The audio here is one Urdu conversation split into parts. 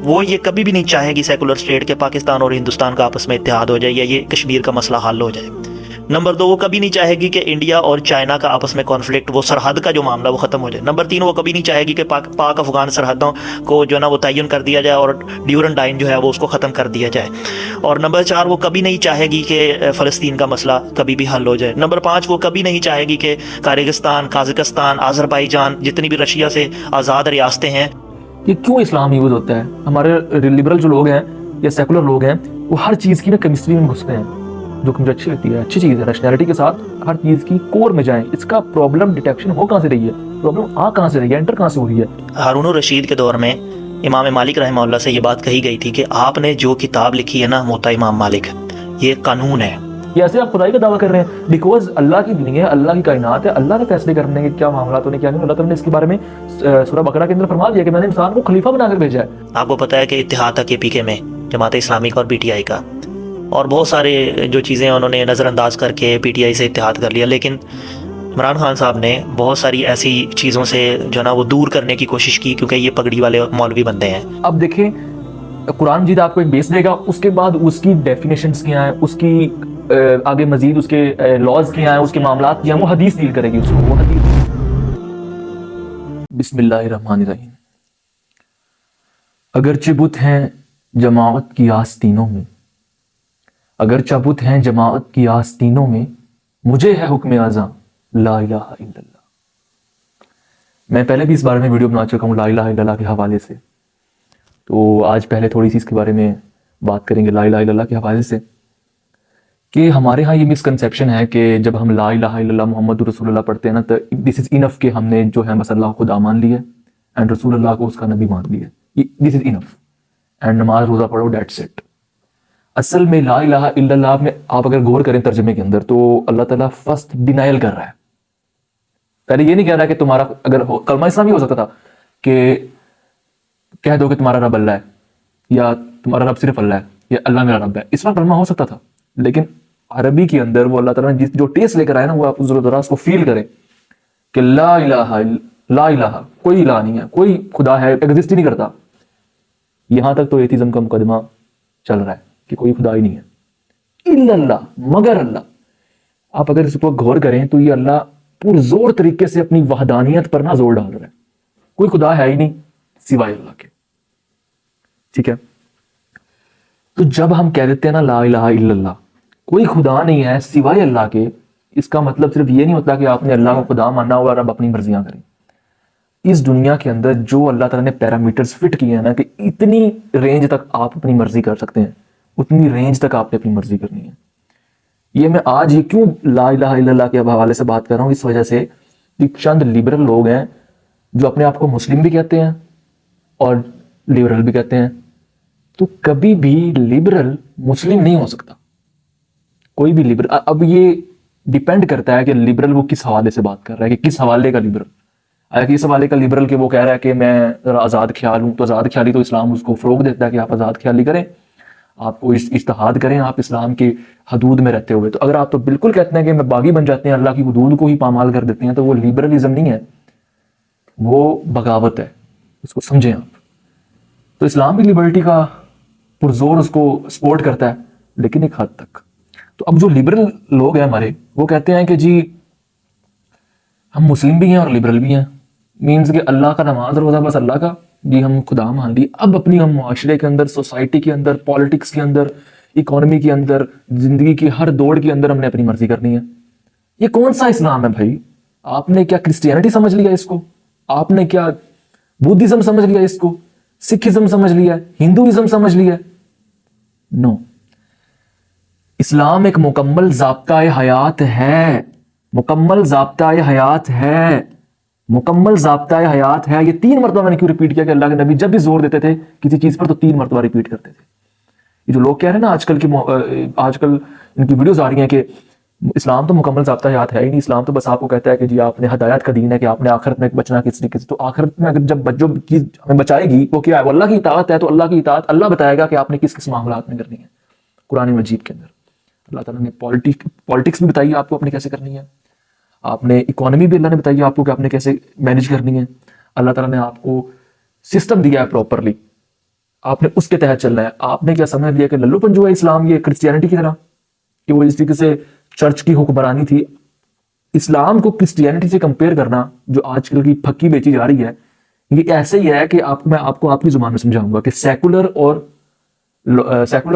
وہ یہ کبھی بھی نہیں چاہے گی سیکولر اسٹیٹ کے پاکستان اور ہندوستان کا آپس میں اتحاد ہو جائے یا یہ کشمیر کا مسئلہ حل ہو جائے۔ نمبر 2، وہ کبھی نہیں چاہے گی کہ انڈیا اور چائنا کا آپس میں کانفلکٹ، وہ سرحد کا جو معاملہ وہ ختم ہو جائے۔ نمبر 3، وہ کبھی نہیں چاہے گی کہ پاک افغان سرحدوں کو جو ہے نا وہ تعین کر دیا جائے اور ڈیورنڈائن جو ہے وہ اس کو ختم کر دیا جائے۔ اور نمبر 4، وہ کبھی نہیں چاہے گی کہ فلسطین کا مسئلہ کبھی بھی حل ہو جائے۔ نمبر 5، وہ کبھی نہیں چاہے گی کہ قازقستان، آذربائیجان، جتنی بھی رشیا سے آزاد ریاستیں ہیں۔ یہ کیوں اسلام یوز ہوتا ہے؟ ہمارے لبرل جو لوگ ہیں یا سیکولر لوگ ہیں وہ ہر چیز کی نا کیمسٹری میں گھستے ہیں، جو کہ مجھے اچھی لگتی ہے، اچھی چیز ہے، ریشنلٹی کے ساتھ ہر چیز کی کور میں جائیں۔ اس کا پرابلم ڈیٹیکشن ہو کہاں سے رہی ہے، پرابلم آ کہاں سے رہی ہے، انٹر کہاں سے ہو رہی ہے۔ ہارون الرشید کے دور میں امام مالک رحمہ اللہ سے یہ بات کہی گئی تھی کہ آپ نے جو کتاب لکھی ہے نا موطا امام مالک، یہ قانون ہے۔ یہ ایسے آپ خدائی کا دعویٰ کر رہے ہیں، بیکاز اللہ کی دنیا ہے، اللہ کی کائنات ہے، اللہ نے فیصلے کرنے کے کیا معاملات ہونے کیا نہیں۔ اللہ تعالیٰ نے اس کے بارے میں سورہ بقرہ کے اندر فرما دیا کہ میں نے انسان کو خلیفہ بنا کر بھیجا ہے۔ آپ کو پتہ ہے کہ اتحاد تھا کے پی کے میں، جماعت اسلامی کا اور پی ٹی آئی کا، اور بہت سارے جو چیزیں انہوں نے نظر انداز کر کے پی ٹی آئی سے اتحاد کر لیا، لیکن عمران خان صاحب نے بہت ساری ایسی چیزوں سے جو نا وہ دور کرنے کی کوشش کی، کیونکہ یہ پگڑی والے مولوی بندے ہیں۔ اب دیکھیں قرآن مجید آپ کو ایک بیس دے گا، اس کے بعد اس کی ڈیفینیشنز کیا ہیں، اس کی آگے مزید اس کے لاز کیا ہیں، اس کے معاملات کیا ہیں، وہ حدیث ڈیل کرے گی اس کو، وہ حدیث۔ بسم اللہ الرحمن الرحیم۔ اگرچہ بت ہیں جماعت کی آستینوں میں، اگرچہ بت ہیں جماعت کی آستینوں میں، مجھے ہے حکم اعظم لا الہ الا اللہ۔ میں پہلے بھی اس بارے میں ویڈیو بنا چکا ہوں لا الہ الا اللہ کے حوالے سے، تو آج پہلے تھوڑی سی اس کے بارے میں بات کریں گے لا الہ الا اللہ کے حوالے سے، کہ ہمارے ہاں یہ مسکنسیپشن ہے کہ جب ہم لا الہ الا اللہ محمد رسول اللہ پڑھتے ہیں نا تو دس از انف کہ ہم نے جو ہے بس اللہ کو خدا مان لیا اینڈ رسول اللہ کو اس کا نبی مان لیا، دس از انف، اینڈ نماز روزہ پڑھو دیٹس اٹ۔ اصل میں لا الہ الا اللہ میں آپ اگر غور کریں ترجمے کے اندر تو اللہ تعالیٰ فرسٹ ڈینائل کر رہا ہے۔ پہلے یہ نہیں کہہ رہا کہ تمہارا اگر کلمہ اسلامی ہو سکتا تھا کہ کہہ دو کہ تمہارا رب اللہ ہے یا تمہارا رب صرف اللہ ہے یا اللہ میرا رب ہے، اس طرح کلمہ ہو سکتا تھا، لیکن عربی کے اندر وہ اللہ تعالیٰ نے جو ٹیسٹ لے کر آیا نا وہ آپ ضرورت اس کو فیل کریں کہ لا الہ کوئی الہ نہیں ہے، کوئی خدا ہے ایگزسٹ ہی نہیں کرتا۔ یہاں تک تو ایتھیزم کا مقدمہ چل رہا ہے کہ کوئی خدا ہی نہیں ہے الا اللہ، مگر اللہ۔ آپ اگر اس کو غور کریں تو یہ اللہ پرزور طریقے سے اپنی وحدانیت پر نہ زور ڈال رہا ہے، کوئی خدا ہے ہی نہیں سوائے اللہ کے، ٹھیک ہے۔ تو جب ہم کہہ دیتے ہیں نا لا الہ الا اللہ، کوئی خدا نہیں ہے سوائے اللہ کے، اس کا مطلب صرف یہ نہیں ہوتا کہ آپ نے اللہ کو خدا ماننا ہوا اور اب اپنی مرضیاں کریں۔ اس دنیا کے اندر جو اللہ تعالیٰ نے پیرامیٹرز فٹ کیے ہیں نا کہ اتنی رینج تک آپ اپنی مرضی کر سکتے ہیں، اتنی رینج تک آپ نے اپنی مرضی کرنی ہے۔ یہ میں آج یہ کیوں لا الہ الا اللہ کے حوالے سے بات کر رہا ہوں، اس وجہ سے کہ چند لبرل لوگ ہیں جو اپنے آپ کو مسلم بھی کہتے ہیں اور لبرل بھی کہتے ہیں، تو کبھی بھی لبرل مسلم نہیں ہو سکتا، کوئی بھی لبرل۔ اب یہ ڈیپینڈ کرتا ہے کہ لبرل وہ کس حوالے سے بات کر رہا ہے، کہ کس حوالے کا لبرل، اگر اس حوالے کا لبرل کہ وہ کہہ رہا ہے کہ میں ذرا آزاد خیال ہوں، تو آزاد خیالی تو اسلام اس کو فروغ دیتا ہے کہ آپ آزاد خیالی کریں، آپ کو اجتہاد کریں آپ اسلام کے حدود میں رہتے ہوئے۔ تو اگر آپ تو بالکل کہتے ہیں کہ میں باغی بن جاتے ہیں، اللہ کی حدود کو ہی پامال کر دیتے ہیں، تو وہ لبرلزم نہیں ہے، وہ بغاوت ہے، اس کو سمجھیں آپ۔ تو اسلام بھی لبرٹی کا پرزور اس کو سپورٹ کرتا ہے، لیکن ایک حد تک۔ تو اب جو لبرل لوگ ہیں ہمارے، وہ کہتے ہیں کہ جی ہم مسلم بھی ہیں اور لبرل بھی ہیں، مینز کہ اللہ کا نماز روزہ بس اللہ کا، جی ہم خدا مان لی، اب اپنی ہم معاشرے کے اندر، سوسائٹی کے اندر، پالیٹکس کے اندر، اکانومی کے اندر، زندگی کی ہر دوڑ کے اندر ہم نے اپنی مرضی کرنی ہے۔ یہ کون سا اسلام ہے بھائی؟ آپ نے کیا کرسچینٹی سمجھ لیا اس کو؟ آپ نے کیا بدھزم سمجھ لیا اس کو؟ سکھزم سمجھ لیا؟ ہندوازم سمجھ لیا؟ نو، اسلام ایک مکمل ضابطہ حیات ہے، مکمل ضابطہ حیات ہے، مکمل ضابطہ حیات ہے۔ یہ 3 مرتبہ میں نے کیوں ریپیٹ کیا کہ اللہ کے نبی جب بھی زور دیتے تھے کسی چیز پر تو 3 مرتبہ ریپیٹ کرتے تھے۔ یہ جو لوگ کہہ رہے ہیں نا آج کل ان کی ویڈیوز آ رہی ہیں کہ اسلام تو مکمل ضابطہ حیات ہے ہی نہیں، اسلام تو بس آپ کو کہتا ہے کہ جی آپ نے ہدایت کا دین ہے کہ آپ نے آخرت میں بچنا کس طریقے سے، تو آخرت میں اگر جب جو چیز ہمیں بچائے گی وہ کیا ہے؟ وہ اللہ کی اطاعت ہے، تو اللہ کی اطاعت اللہ بتائے گا کہ آپ نے کس کس معاملات میں کرنی ہے۔ قرآن مجید کے اندر اللہ تعالیٰ نے پالیٹکس بھی بتائی آپ کو اپنے کیسے کرنی ہے، آپ نے اکانومی بھی اللہ نے بتائی آپ کو کہ آپ نے کیسے مینج کرنی ہے، اللہ تعالیٰ نے آپ کو سسٹم دیا ہے پراپرلی آپ نے اس کے تحت چلنا ہے. آپ نے کیا سمجھ لیا کہ للو پن جو ہے اسلام یہ کرسچینٹی کی طرح کہ وہ اس طریقے سے چرچ کی حکمرانی تھی. اسلام کو کرسچینٹی سے کمپیئر کرنا جو آج کل کی پھکی بیچی جا رہی ہے یہ ایسے ہی ہے کہ میں آپ کو آپ کی زبان میں سمجھاؤں گا کہ سیکولر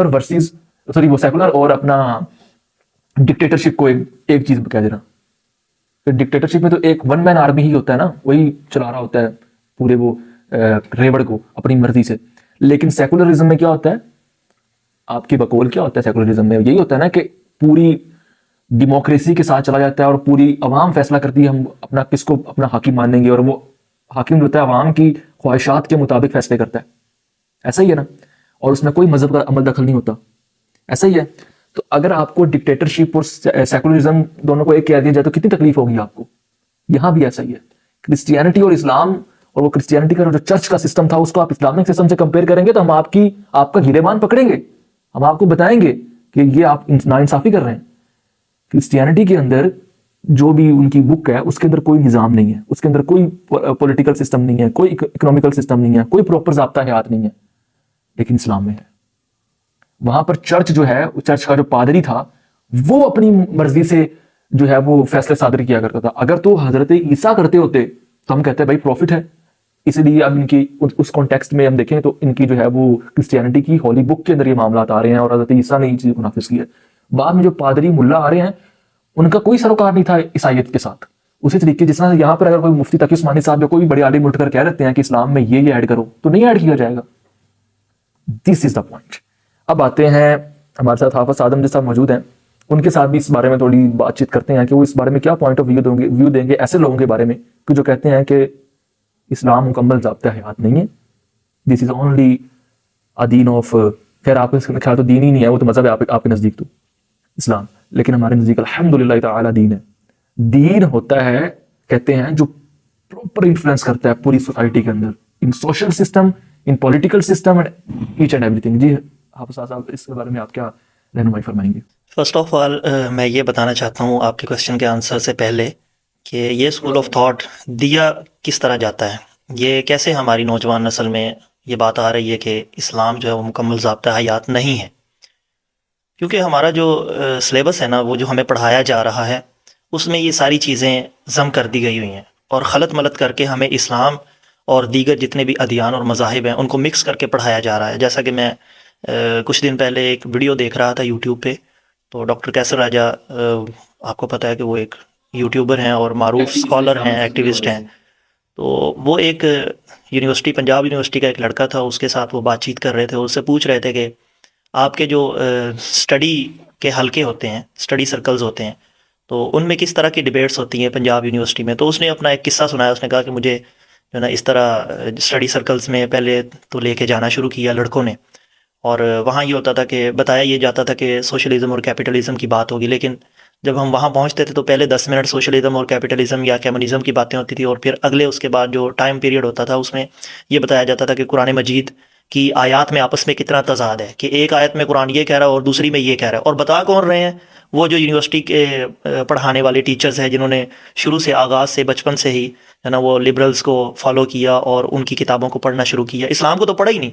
ورسز سوری وہ سیکولر اور اپنا ڈکٹیٹرشپ کو ایک چیز کہہ دینا. ڈکٹیٹرشپ میں تو ایک ون مین آرمی ہی ہوتا ہے نا, وہی چلا رہا ہوتا ہے پورے وہ ریوڑ کو اپنی مرضی سے. لیکن سیکولرزم میں کیا ہوتا ہے, آپ کی بقول کیا ہوتا ہے سیکولرزم میں, یہی ہوتا ہے نا کہ پوری ڈیموکریسی کے ساتھ چلا جاتا ہے اور پوری عوام فیصلہ کرتی ہے ہم اپنا کس کو اپنا حاکم مانیں گے, اور وہ حاکم جو ہوتا ہے عوام کی خواہشات کے مطابق فیصلے کرتا ہے. ایسا ہی ہے نا, اور اس میں کوئی مذہب کا عمل دخل نہیں ہوتا. ایسا ہی ہے. تو اگر آپ کو ڈکٹیٹرشپ اور سیکولرزم دونوں کو ایک کہہ دیا جائے تو کتنی تکلیف ہوگی آپ کو. یہاں بھی ایسا ہی ہے. کرسچینٹی اور اسلام اور وہ کرسچینٹی کا جو چرچ کا سسٹم تھا اس کو آپ اسلامک سسٹم سے کمپیئر کریں گے تو ہم آپ کا گریبان پکڑیں گے, ہم آپ کو بتائیں گے کہ یہ آپ ناانصافی کر رہے ہیں. کرسچینٹی کے اندر جو بھی ان کی بک ہے اس کے اندر کوئی نظام نہیں ہے, اس کے اندر کوئی پولیٹیکل سسٹم نہیں ہے, کوئی اکنامیکل سسٹم نہیں ہے, کوئی پراپر ضابطہ حیات نہیں ہے. لیکن اسلام میں ہے. وہاں پر چرچ جو ہے, چرچ کا جو پادری تھا وہ اپنی مرضی سے جو ہے وہ فیصلے صادر کیا کرتا تھا. اگر تو حضرت عیسیٰ کرتے ہوتے تو ہم کہتے ہیں بھائی پروفٹ ہے. اس لیے اب ان کی اس کانٹیکسٹ میں ہم دیکھیں تو ان کی جو ہے وہ کرسچینٹی کی ہولی بک کے اندر یہ معاملات آ رہے ہیں اور حضرت عیسیٰ نے یہ چیز کو نافذ کی ہے. بعد میں جو پادری ملا آ رہے ہیں ان کا کوئی سروکار نہیں تھا عیسائیت کے ساتھ. اسی طریقے جس طرح یہاں پر اگر کوئی مفتی تقی عثمانی صاحب یا کوئی بڑے عالم اٹھ کر کہہ دیتے ہیں کہ اسلام میں یہ ایڈ کرو تو نہیں ایڈ کیا جائے گا. دس از دا پوائنٹ. اب آتے ہیں ہمارے ساتھ حافظ آدم جیسا موجود ہیں, ان کے ساتھ بھی اس بارے میں تھوڑی بات چیت کرتے ہیں کہ وہ اس بارے میں کیا پوائنٹ آف ویو دیں گے ایسے لوگوں کے بارے میں کہ جو کہتے ہیں کہ اسلام مکمل ضابطہ حیات نہیں ہے. دس از اونلی دین آف, خیر آپ کے خیال تو دین ہی نہیں ہے, وہ تو مذہب ہے آپ کے نزدیک تو اسلام, لیکن ہمارے نزدیک الحمدللہ تعالی دین ہے. دین ہوتا ہے کہتے ہیں جو پراپر انفلوئنس کرتا ہے پوری سوسائٹی کے اندر, in social system, in political system and each and ایوری تھنگ. جی حافظ صاحب اس کے بارے میں آپ کیا رہنمائی فرمائیں گے؟ فرسٹ آف آل میں یہ بتانا چاہتا ہوں آپ کے کوشچن کے آنسر سے پہلے کہ یہ اسکول آف تھاٹ دیا کس طرح جاتا ہے, یہ کیسے ہماری نوجوان نسل میں یہ بات آ رہی ہے کہ اسلام جو ہے وہ مکمل ضابطہ حیات نہیں ہے. کیونکہ ہمارا جو سلیبس ہے نا, وہ جو ہمیں پڑھایا جا رہا ہے اس میں یہ ساری چیزیں ضم کر دی گئی ہوئی ہیں اور خلط ملط کر کے ہمیں اسلام اور دیگر جتنے بھی ادیان اور مذاہب ہیں ان کو مکس کر کے پڑھایا جا رہا ہے. جیسا کہ میں کچھ دن پہلے ایک ویڈیو دیکھ رہا تھا یوٹیوب پہ, تو ڈاکٹر کیسر راجہ آپ کو پتہ ہے کہ وہ ایک یوٹیوبر ہیں اور معروف اسکالر ہیں, ایکٹیوسٹ ہیں. تو وہ ایک یونیورسٹی, پنجاب یونیورسٹی کا ایک لڑکا تھا, اس کے ساتھ وہ بات چیت کر رہے تھے. اس سے پوچھ رہے تھے کہ آپ کے جو اسٹڈی کے حلقے ہوتے ہیں, اسٹڈی سرکلز ہوتے ہیں, تو ان میں کس طرح کی ڈبیٹس ہوتی ہیں پنجاب یونیورسٹی میں. تو اس نے اپنا ایک قصہ سنایا. اس نے کہا کہ مجھے جو ہے نا اس طرح اسٹڈی سرکلز میں پہلے تو لے کے جانا شروع کیا لڑکوں نے, اور وہاں یہ ہوتا تھا کہ بتایا یہ جاتا تھا کہ سوشلزم اور کیپٹلزم کی بات ہوگی, لیکن جب ہم وہاں پہنچتے تھے تو پہلے 10 منٹ سوشلزم اور کیپٹلزم یا کمیونزم کی باتیں ہوتی تھی, اور پھر اگلے اس کے بعد جو ٹائم پیریڈ ہوتا تھا اس میں یہ بتایا جاتا تھا کہ قرآن مجید کی آیات میں آپس میں کتنا تضاد ہے, کہ ایک آیت میں قرآن یہ کہہ رہا ہے اور دوسری میں یہ کہہ رہا ہے. اور بتا کون رہے ہیں؟ وہ جو یونیورسٹی کے پڑھانے والے ٹیچرز ہیں جنہوں نے شروع سے آغاز سے بچپن سے ہی ہے نا وہ لبرلز کو فالو کیا اور ان کی کتابوں کو پڑھنا شروع کیا. اسلام کو تو پڑھا ہی نہیں.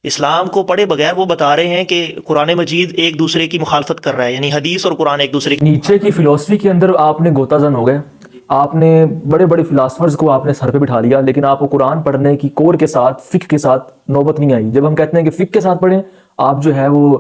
اسلام کو پڑھے بغیر وہ بتا رہے ہیں کہ قرآن مجید ایک دوسرے کی مخالفت کر رہا ہے, یعنی حدیث اور قرآن ایک دوسرے کی. نیچے کی فلسفی کے اندر آپ نے گوتا زن ہو گئے, آپ نے بڑے بڑے فلاسفرز کو آپ نے سر پہ بٹھا لیا, لیکن آپ کو قرآن پڑھنے کی کور کے ساتھ فقہ کے ساتھ نوبت نہیں آئی. جب ہم کہتے ہیں کہ فقہ کے ساتھ پڑھیں, آپ جو ہے وہ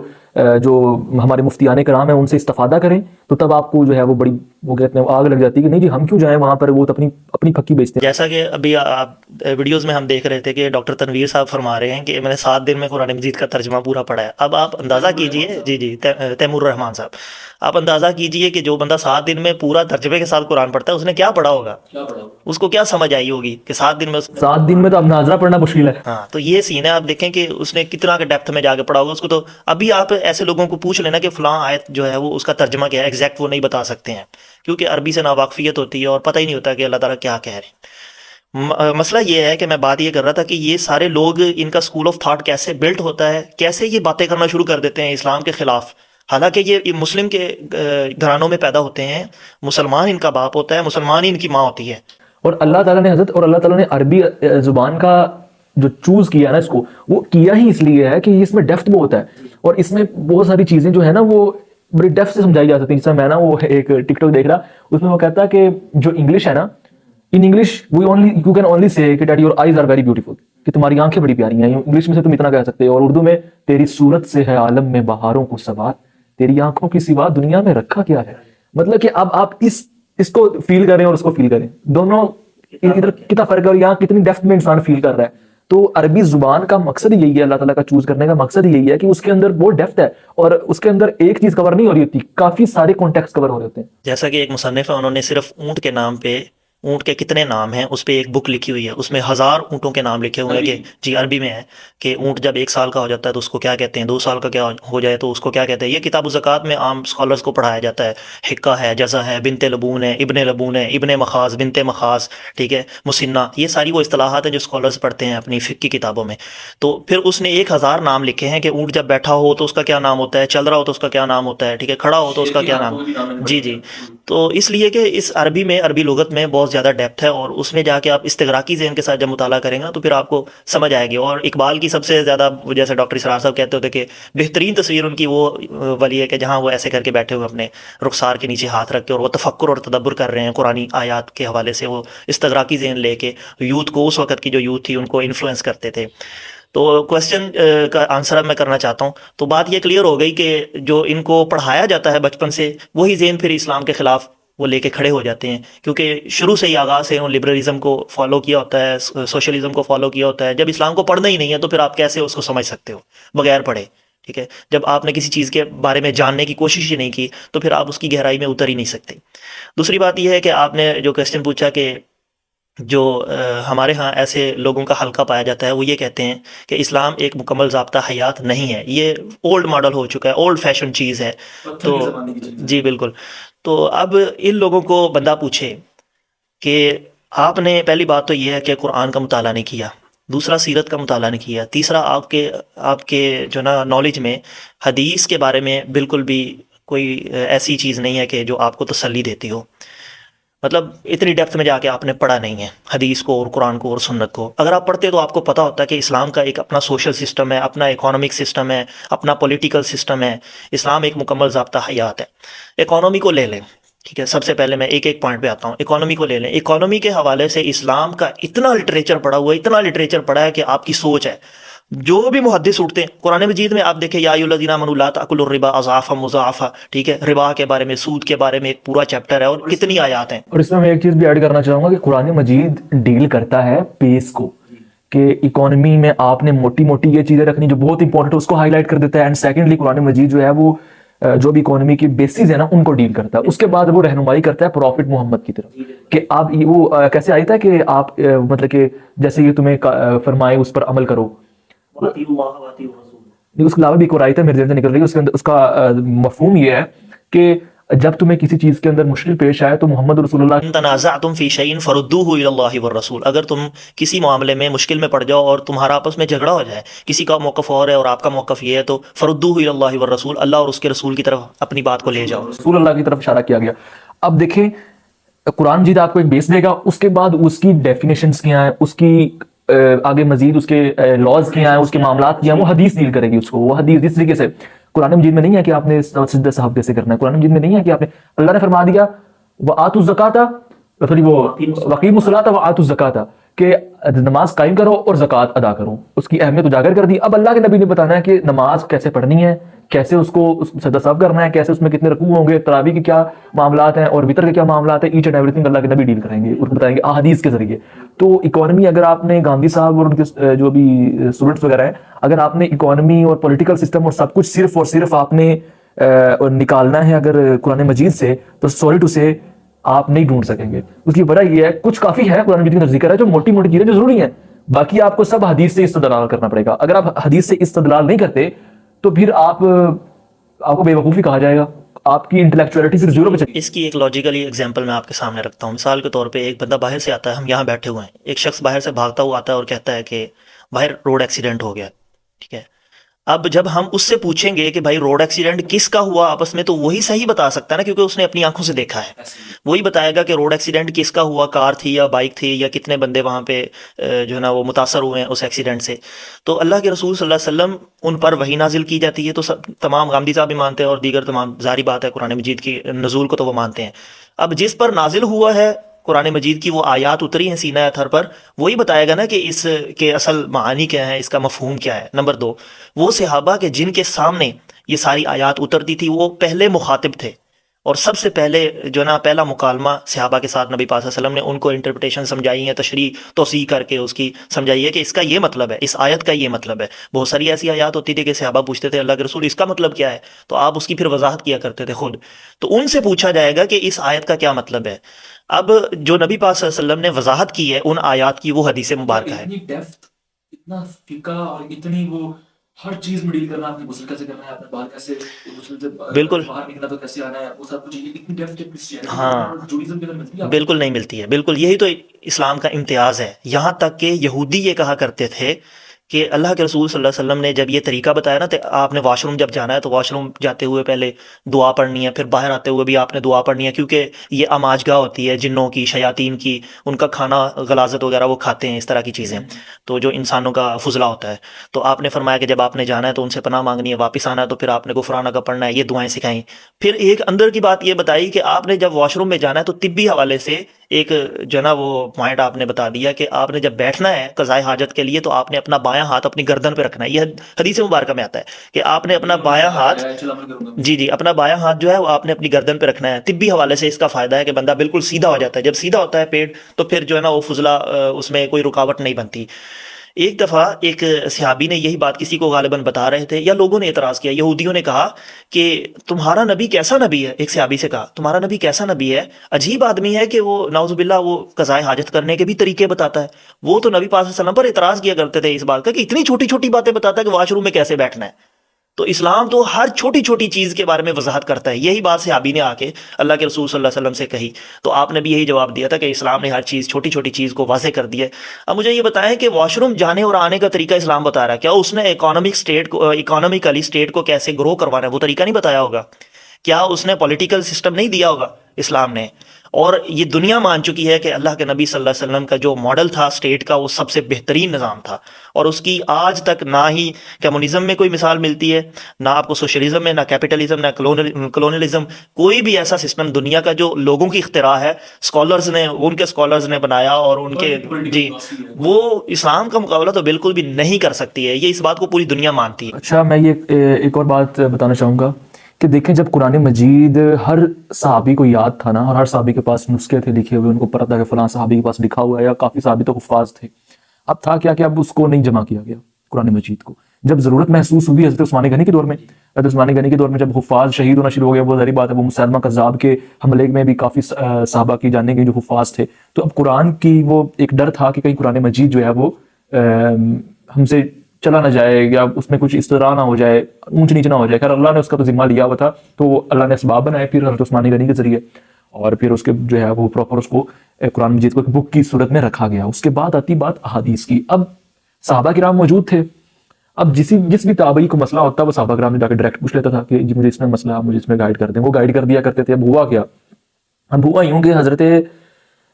جو ہمارے مفتیان کرام ہیں ان سے استفادہ کریں, تو تب آپ کو جو ہے وہ بڑی وہ کہتے ہیں آگ لگ جاتی ہے کہ نہیں جی ہم کیوں جائیں وہاں پر, وہ تو اپنی پھکی بیچتے ہیں. جیسا کہ ابھی آپ ویڈیوز میں ہم دیکھ رہے تھے کہ ڈاکٹر تنویر صاحب فرما رہے ہیں کہ میں نے 7 دن میں قرآن مجید کا ترجمہ پورا پڑھا ہے. اب آپ اندازہ کیجئے, جی تیمور الرحمان صاحب, آپ اندازہ کیجئے کہ جو بندہ 7 دن میں پورا ترجمے کے ساتھ قرآن پڑھتا ہے اس نے کیا پڑھا ہوگا, اس کو کیا سمجھ آئی ہوگی کہ 7 دن میں 7 دن میں تو اب ناظرہ پڑھنا مشکل ہے. ہاں, تو یہ سین ہے. آپ دیکھیں کہ اس نے کتنا ڈیپتھ میں جا کے پڑھا ہوگا اس کو. تو ابھی آپ ایسے لوگوں کو پوچھ لینا کہ فلاں آیت جو ہے وہ اس کا ترجمہ کیا ہے, ایگزیکٹ وہ نہیں بتا سکتے ہیں کیونکہ عربی سے ناواقفیت ہوتی ہے اور پتہ ہی نہیں ہوتا کہ اللہ تعالیٰ کیا کہہ رہے ہیں. مسئلہ یہ ہے کہ میں بات یہ کر رہا تھا کہ یہ سارے لوگ, ان کا اسکول آف تھاٹ کیسے بلٹ ہوتا ہے, کیسے یہ باتیں کرنا شروع کر دیتے ہیں اسلام کے خلاف, حالانکہ یہ مسلم کے گھرانوں میں پیدا ہوتے ہیں, مسلمان ان کا باپ ہوتا ہے, مسلمان ہی ان کی ماں ہوتی ہے. اور اللہ تعالیٰ نے عربی زبان کا جو چوز کیا نا اس کو، وہ کیا ہی اس لیے ہے کہ اس میں ڈیپتھ بہت ہے اور اس میں بہت ساری چیزیں جو ہے نا وہ بڑی ڈیپتھ سے سمجھائی جا سکتی ہیں. جس میں نا وہ ایک ٹک ٹاک دیکھ رہا، اس میں وہ کہتا ہے کہ جو انگلش ہے نا، in English you can only say کہ your eyes are very beautiful, کہ تمہاری آنکھیں بڑی پیاری ہیں. انگلش میں سے تم اتنا کہہ سکتے ہو. اور اردو میں تیری صورت سے ہے عالم میں بہاروں کو سوار، تیری آنکھوں کی سوا دنیا میں رکھا کیا ہے. مطلب کہ اب آپ اس کو فیل کریں اور اس کو فیل کریں، دونوں ادھر کتنا فرق ہے اور یہاں کتنی ڈیپتھ میں انسان فیل کر رہا ہے. تو عربی زبان کا مقصد یہی ہے، اللہ تعالیٰ کا چوز کرنے کا مقصد یہی ہے کہ اس کے اندر وہ ڈیپتھ ہے اور اس کے اندر ایک چیز کور نہیں ہو رہی ہوتی، کافی سارے کانٹیکٹس کور ہو رہے ہوتے ہیں. جیسا کہ ایک مصنف ہے، انہوں نے صرف اونٹ کے نام پہ، اونٹ کے کتنے نام ہیں اس پہ ایک بک لکھی ہوئی ہے. اس میں 1000 اونٹوں کے نام لکھے ہوئے ہیں کہ جی عربی میں ہے کہ اونٹ جب 1 سال کا ہو جاتا ہے تو اس کو کیا کہتے ہیں، 2 سال کا کیا ہو جائے تو اس کو کیا کہتے ہیں. یہ کتاب الزکوٰۃ میں عام اسکالرس کو پڑھایا جاتا ہے. حکہ ہے، جزا ہے، بنت لبون ہے، ابن ہے، ابن مخاض، بنت مخاض، ٹھیک ہے، مسنہ. یہ ساری وہ اصطلاحات ہیں جو اسکالرس پڑھتے ہیں اپنی فقہ کی کتابوں میں. تو پھر اس نے 1000 نام لکھے ہیں کہ اونٹ جب بیٹھا ہو تو اس کا کیا نام ہوتا ہے، چل رہا ہو تو اس کا کیا نام ہوتا ہے، ٹھیک ہے، کھڑا ہو تو اس کا کیا نام. جی جی. تو اس لیے کہ اس عربی میں، عربی لغت میں بہت زیادہ ڈیپتھ ہے اور اس میں جا کے آپ استغراقی ذہن کے ساتھ جب مطالعہ کریں گے تو پھر آپ کو سمجھ آئے گی. اور اقبال کی سب سے زیادہ، جیسے ڈاکٹر اسرار صاحب کہتے ہوتے کہ بہترین تصویر ان کی وہ والی ہے کہ جہاں وہ ایسے کر کے بیٹھے ہوئے اپنے رخسار کے نیچے ہاتھ رکھ کے اور وہ تفکر اور تدبر کر رہے ہیں قرآنی آیات کے حوالے سے. وہ استغراقی ذہن لے کے یوتھ کو، اس وقت کی جو یوتھ تھی ان کو انفلوئنس کرتے تھے. تو کوشچن کا آنسر اب میں کرنا چاہتا ہوں. تو بات یہ کلیئر ہو گئی کہ جو ان کو پڑھایا جاتا ہے بچپن سے، وہی ذہن پھر اسلام کے خلاف وہ لے کے کھڑے ہو جاتے ہیں، کیونکہ شروع سے ہی آغاز سے انہوں نے لبرلزم کو فالو کیا ہوتا ہے، سوشلزم کو فالو کیا ہوتا ہے. جب اسلام کو پڑھنا ہی نہیں ہے تو پھر آپ کیسے اس کو سمجھ سکتے ہو بغیر پڑھے، ٹھیک ہے. جب آپ نے کسی چیز کے بارے میں جاننے کی کوشش ہی نہیں کی تو پھر آپ اس کی گہرائی میں اتر ہی نہیں سکتے. دوسری بات یہ ہے کہ آپ نے جو کوشچن پوچھا کہ جو ہمارے ہاں ایسے لوگوں کا حلقہ پایا جاتا ہے، وہ یہ کہتے ہیں کہ اسلام ایک مکمل ضابطہ حیات نہیں ہے. یہ اولڈ ماڈل ہو چکا ہے، اولڈ فیشن چیز ہے. تو جی بالکل. تو اب ان لوگوں کو بندہ پوچھے کہ آپ نے، پہلی بات تو یہ ہے کہ قرآن کا مطالعہ نہیں کیا، دوسرا سیرت کا مطالعہ نہیں کیا، تیسرا آپ کے جو نا نالج میں حدیث کے بارے میں بالکل بھی کوئی ایسی چیز نہیں ہے کہ جو آپ کو تسلی دیتی ہو. مطلب اتنی ڈیپتھ میں جا کے آپ نے پڑھا نہیں ہے حدیث کو اور قرآن کو اور سنت کو. اگر آپ پڑھتے تو آپ کو پتہ ہوتا ہے کہ اسلام کا ایک اپنا سوشل سسٹم ہے، اپنا اکانومک سسٹم ہے، اپنا پولیٹیکل سسٹم ہے. اسلام ایک مکمل ضابطہ حیات ہے. اکانومی کو لے لیں، ٹھیک ہے. سب سے پہلے میں ایک پوائنٹ پہ آتا ہوں. اکانومی کو لے لیں. اکانومی کے حوالے سے اسلام کا اتنا لٹریچر پڑا ہوا ہے، اتنا لٹریچر پڑا ہے کہ آپ کی سوچ ہے. جو بھی محدث اٹھتے ہیں قرآن مجید میں آپ دیکھیں، یا ایھا الذین آمنوا لا تأکلوا الربا اضعافا مضاعفا، ٹھیک ہے، ربا کے بارے میں، سود کے بارے میں ایک پورا چیپٹر ہے اور کتنی آیات ہیں. اور اس میں ایک چیز بھی ایڈ کرنا چاہوں گا کہ قرآن مجید ڈیل کرتا ہے پیس کو، کہ اکانومی میں آپ نے موٹی موٹی یہ چیزیں رکھنی جو بہت امپورٹنٹ ہے اس کو ہائی لائٹ کر دیتا ہے. اینڈ سیکنڈلی قرآن مجید جو ہے وہ جو بھی اکانومی کی بیسز ہے نا ان کو ڈیل کرتا ہے. اس کے بعد وہ رہنمائی کرتا ہے پروفٹ محمد کی طرف کہ آپ وہ کیسے آئی تھا کہ آپ مطلب کہ جیسے یہ تمہیں فرمائے اس پر عمل کرو. اس کے علاوہ بھی ایک اور آیت ہے میرے ذہن سے نکل رہی ہے، اس کے اندر اس کا مفہوم یہ ہے کہ جب تمہیں کسی چیز کے اندر مشکل پیش آئے تو محمد رسول اللہ ان تنازعتم فی شیء فردوہ الی اللہ والرسول. اگر تم کسی معاملے میں مشکل میں پڑ جاؤ اور تمہارا آپس میں جھگڑا ہو جائے، کسی کا موقف اور ہے اور آپ کا موقف یہ ہے، تو فردوہ الی اللہ والرسول، اللہ اور اس کے رسول کی طرف اپنی بات کو لے جاؤ. رسول اللہ کی طرف اشارہ کیا گیا. اب دیکھیں قرآن مجید آپ کو ایک بیس دے گا، اس کے بعد اس کی ڈیفینیشنز کیا ہیں، اس کی آگے مزید اس کے لاز کیا ہیں، اس کے معاملات کیا ہیں، وہ حدیث ڈیل کرے گی اس کو. وہ حدیث اس طریقے سے قرآن مجید میں نہیں ہے کہ آپ نے سجدہ صاحب کیسے کرنا ہے. قرآن مجید میں نہیں ہے کہ آپ نے، اللہ نے فرما دیا وآتوا الزکاۃ، سوری وہ وقیموا الصلاۃ وآتوا الزکاۃ، کہ نماز قائم کرو اور زکوٰۃ ادا کرو. اس کی اہمیت اجاگر کر دی. اب اللہ کے نبی نے بتانا ہے کہ نماز کیسے پڑھنی ہے، کیسے اس کو سجدہ صاحب کرنا ہے، کیسے اس میں کتنے رکوع ہوں گے، تراویح کے کیا معاملات ہیں اور وتر کے کیا معاملات ہیں. ایچ اینڈ ایوری تھنگ اللہ کے نبی ڈیل کریں گے اور بتائیں گے احادیث کے ذریعے. تو اکانومی، اگر آپ نے گاندھی صاحب اور ان کے جو بھی اسٹوڈنٹس وغیرہ ہیں، اگر آپ نے اکانومی اور پولیٹیکل سسٹم اور سب کچھ صرف اور صرف آپ نے نکالنا ہے اگر قرآن مجید سے، تو سوری ٹو سے آپ نہیں ڈھونڈ سکیں گے. اس کی وجہ یہ ہے کچھ کافی ہے قرآن مجید کا ذکر ہے جو موٹی موٹی چیزیں جو ضروری ہیں، باقی آپ کو سب حدیث سے استدلال کرنا پڑے گا. اگر آپ حدیث سے استدلال نہیں کرتے تو پھر آپ کو بے وقوفی کہا جائے گا، آپ کی انٹلیکچولیٹی صرف زیرو پہ چلی. اس کی ایک لاجیکلی ایگزامپل میں آپ کے سامنے رکھتا ہوں. مثال کے طور پہ ایک بندہ باہر سے آتا ہے، ہم یہاں بیٹھے ہوئے ہیں، ایک شخص باہر سے بھاگتا ہوا آتا ہے اور کہتا ہے کہ باہر روڈ ایکسیڈنٹ ہو گیا، ٹھیک ہے. اب جب ہم اس سے پوچھیں گے کہ بھائی روڈ ایکسیڈنٹ کس کا ہوا آپس میں، تو وہی صحیح بتا سکتا ہے نا، کیونکہ اس نے اپنی آنکھوں سے دیکھا ہے، وہی بتائے گا کہ روڈ ایکسیڈنٹ کس کا ہوا، کار تھی یا بائک تھی، یا کتنے بندے وہاں پہ جو ہے نا وہ متاثر ہوئے ہیں اس ایکسیڈنٹ سے۔ تو اللہ کے رسول صلی اللہ علیہ وسلم ان پر وحی نازل کی جاتی ہے، تو تمام غامدی صاحب بھی مانتے ہیں اور دیگر تمام، ظاہری بات ہے قرآن مجید کی نزول کو تو وہ مانتے ہیں۔ اب جس پر نازل ہوا ہے قرآن مجید کی وہ آیات اتری ہیں سینہ اطہر پر، وہی بتائے گا نا کہ اس کے اصل معانی کیا ہیں، اس کا مفہوم کیا ہے۔ نمبر 2، وہ صحابہ کہ جن کے سامنے یہ ساری آیات اترتی تھی وہ پہلے مخاطب تھے، اور سب سے پہلے جو نا پہلا مکالمہ صحابہ کے ساتھ نبی پاک صلی اللہ علیہ وسلم نے ان کو انٹرپریٹیشن سمجھائی ہے، تشریح توسیع کر کے اس کی سمجھائی ہے کہ اس کا یہ مطلب ہے، اس آیت کا یہ مطلب ہے۔ بہت ساری ایسی آیات ہوتی تھی کہ صحابہ پوچھتے تھے اللہ کے رسول اس کا مطلب کیا ہے، تو آپ اس کی پھر وضاحت کیا کرتے تھے خود، تو ان سے پوچھا جائے گا کہ اس آیت کا کیا مطلب ہے۔ اب جو نبی پاک صلی اللہ علیہ وسلم نے وضاحت کی ہے ان آیات کی، وہ حدیث مبارکہ ہے۔ اتنی ڈیپتھ، اتنا فقہ اور اتنی وہ ہر چیز میں ڈیل کرنا، اپنے غسل کیسے کرنا ہے، اپنے بال کیسے غسل سے بالکل باہر نکلنا تو کیسے آنا ہے، وہ سب کچھ اتنی ڈیپتھ کس چیز ہے ہاں جوڈیزم کے اندر ملتی ہے۔ بالکل نہیں ملتی ہے، بالکل یہی تو اسلام کا امتیاز ہے۔ یہاں تک کہ یہودی یہ کہا کرتے تھے کہ اللہ کے رسول صلی اللہ علیہ وسلم نے جب یہ طریقہ بتایا نا، تو آپ نے واش روم جب جانا ہے تو واش روم جاتے ہوئے پہلے دعا پڑھنی ہے، پھر باہر آتے ہوئے بھی آپ نے دعا پڑھنی ہے، کیونکہ یہ اماجگاہ ہوتی ہے جنوں کی، شیاطین کی، ان کا کھانا غلاظت وغیرہ وہ کھاتے ہیں، اس طرح کی چیزیں، تو جو انسانوں کا فضلہ ہوتا ہے۔ تو آپ نے فرمایا کہ جب آپ نے جانا ہے تو ان سے پناہ مانگنی ہے، واپس آنا ہے تو پھر آپ نے غفرانہ کا پڑھنا ہے، یہ دعائیں سکھائیں۔ پھر ایک اندر کی بات یہ بتائی کہ آپ نے جب واش روم میں جانا ہے تو طبی حوالے سے ایک جو نا وہ پوائنٹ آپ نے بتا دیا کہ آپ نے جب بیٹھنا ہے قضائے حاجت کے لیے تو آپ نے اپنا بایاں ہاتھ اپنی گردن پہ رکھنا ہے۔ یہ حدیث مبارکہ میں آتا ہے کہ آپ نے اپنا بایاں ہاتھ، جی اپنا بایاں ہاتھ جو ہے وہ آپ نے اپنی گردن پہ رکھنا ہے۔ طبی حوالے سے اس کا فائدہ ہے کہ بندہ بالکل سیدھا ہو جاتا ہے، جب سیدھا ہوتا ہے پیٹ تو پھر جو ہے نا وہ فضلہ اس میں کوئی رکاوٹ نہیں بنتی۔ ایک دفعہ ایک صحابی نے یہی بات کسی کو غالباً بتا رہے تھے، یا لوگوں نے اعتراض کیا، یہودیوں نے کہا کہ تمہارا نبی کیسا نبی ہے، ایک صحابی سے کہا تمہارا نبی کیسا نبی ہے، عجیب آدمی ہے کہ وہ نعوذ باللہ وہ قضائے حاجت کرنے کے بھی طریقے بتاتا ہے۔ وہ تو نبی پاک صلی اللہ علیہ وسلم پر اعتراض کیا کرتے تھے اس بات کا کہ اتنی چھوٹی چھوٹی باتیں بتاتا ہے کہ واش روم میں کیسے بیٹھنا ہے۔ تو اسلام تو ہر چھوٹی چھوٹی چیز کے بارے میں وضاحت کرتا ہے۔ یہی بات صحابی نے آ کے اللہ کے رسول صلی اللہ علیہ وسلم سے کہی، تو آپ نے بھی یہی جواب دیا تھا کہ اسلام نے ہر چیز، چھوٹی چھوٹی چیز کو واضح کر دیا ہے۔ اب مجھے یہ بتائیں کہ واش روم جانے اور آنے کا طریقہ اسلام بتا رہا ہے، کیا اس نے اکانومیکلی اسٹیٹ کو کیسے گرو کروانا ہے وہ طریقہ نہیں بتایا ہوگا؟ کیا اس نے پولیٹیکل سسٹم نہیں دیا ہوگا اسلام نے؟ اور یہ دنیا مان چکی ہے کہ اللہ کے نبی صلی اللہ علیہ وسلم کا جو ماڈل تھا اسٹیٹ کا وہ سب سے بہترین نظام تھا، اور اس کی آج تک نہ ہی کمیونزم میں کوئی مثال ملتی ہے، نہ آپ کو سوشلزم میں، نہ کیپٹلزم، نہ کلونلزم، کوئی بھی ایسا سسٹم دنیا کا جو لوگوں کی اختراع ہے، اسکالرز نے، ان کے اسکالرز نے بنایا، اور ان کے جی وہ اسلام کا مقابلہ تو بالکل بھی نہیں کر سکتی ہے۔ یہ اس بات کو پوری دنیا مانتی ہے۔ اچھا، میں یہ ایک اور بات بتانا چاہوں گا کہ دیکھیں جب قرآن مجید ہر صحابی کو یاد تھا نا، اور ہر صحابی کے پاس نسخے تھے لکھے ہوئے، ان کو پتہ تھا کہ فلاں صحابی کے پاس لکھا ہوا ہے، یا کافی صحابی تو حفاظ تھے، اب تھا کیا کہ اب اس کو نہیں جمع کیا گیا قرآن مجید کو۔ جب ضرورت محسوس ہوئی حضرت عثمان غنی کے دور میں، حضرت عثمان غنی کے دور میں جب حفاظ شہید ہونا شروع ہو گیا، وہ ظاہری بات ہے وہ مسلمہ کذاب کے حملے میں بھی کافی صحابہ کی جانے گئی جو حفاظ تھے، تو اب قرآن کی وہ ایک ڈر تھا کہ کہیں قرآن مجید جو ہے وہ ہم سے چلا نہ جائے، یا اس میں کچھ استدراء نہ ہو جائے، اونچ نیچ نہ ہو جائے۔ خیر اللہ نے اس کا تو ذمہ لیا ہوا تھا، تو اللہ نے اسباب بنائے پھر حضرت عثمان غنی کے ذریعے، اور پھر اس کے جو ہے وہ پراپر اس کو قرآن مجید کو ایک بک کی صورت میں رکھا گیا۔ اس کے بعد آتی بات احادیث کی۔ اب صحابہ کرام موجود تھے، اب جس بھی تابعی کو مسئلہ ہوتا ہے وہ صحابہ کرام نے جا کے ڈائریکٹ پوچھ لیتا تھا کہ جی مجھے اس میں مسئلہ، مجھے اس میں گائیڈ کر دیں، وہ گائیڈ کر دیا کرتے تھے۔ اب ہوا کیا، اب ہوا یوں کہ حضرت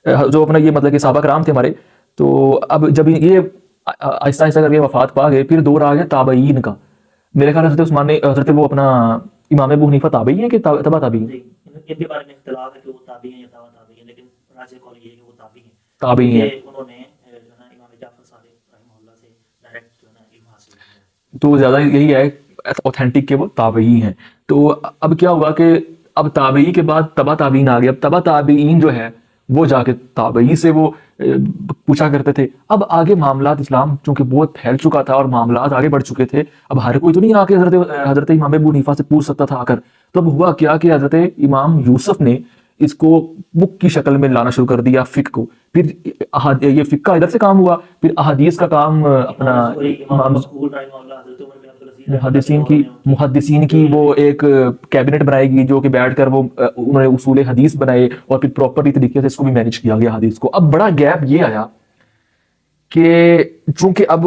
جو اپنا یہ مطلب کہ صحابہ کرام تھے ہمارے، تو اب جب یہ آہستہ آہستہ کر کے وفات پا گئے، پھر دور آ گیا تابعین کا۔ میرے خیال حضرت عثمان نے، حضرت وہ اپنا امام ابو حنیفہ تابعی ہیں کہ تبع تابعی ہیں؟ ان کے بارے میں اختلاف ہے کہ وہ تابعی ہیں یا تبع تابعی ہیں، لیکن راجح قول یہ ہے کہ وہ تابعی ہیں، تابعی ہیں۔ انہوں نے جو ہے نا امام جعفر صادق رحمہ اللہ سے ڈائریکٹ جو ہے نا علم حاصل کیا، تو زیادہ یہی ہے اوتھینٹک کہ وہ تابعی ہیں۔ تو اب کیا ہوا کہ اب تابعی کے بعد تبع تابعین آ گیا۔ اب تبع تابعین جو ہے وہ جا کے تابعی سے وہ پوچھا کرتے تھے۔ اب آگے معاملات، اسلام چونکہ بہت پھیل چکا تھا اور معاملات آگے بڑھ چکے تھے، اب ہر کوئی تو نہیں آ کے حضرت امام ابو حنیفہ سے پوچھ سکتا تھا آ کر۔ تو اب ہوا کیا کہ حضرت امام یوسف نے اس کو بک کی شکل میں لانا شروع کر دیا، فقہ کو۔ پھر یہ فقہ کا ادھر سے کام ہوا، پھر احادیث کا کام اپنا محدثین کی وہ ایک کیبنٹ بنائے گی جو کہ بیٹھ کر وہ انہوں نے اصول حدیث بنائے، اور پھر پراپرلی طریقے سے اس کو بھی مینج کیا گیا حدیث کو۔ اب بڑا گیپ یہ آیا کہ چونکہ اب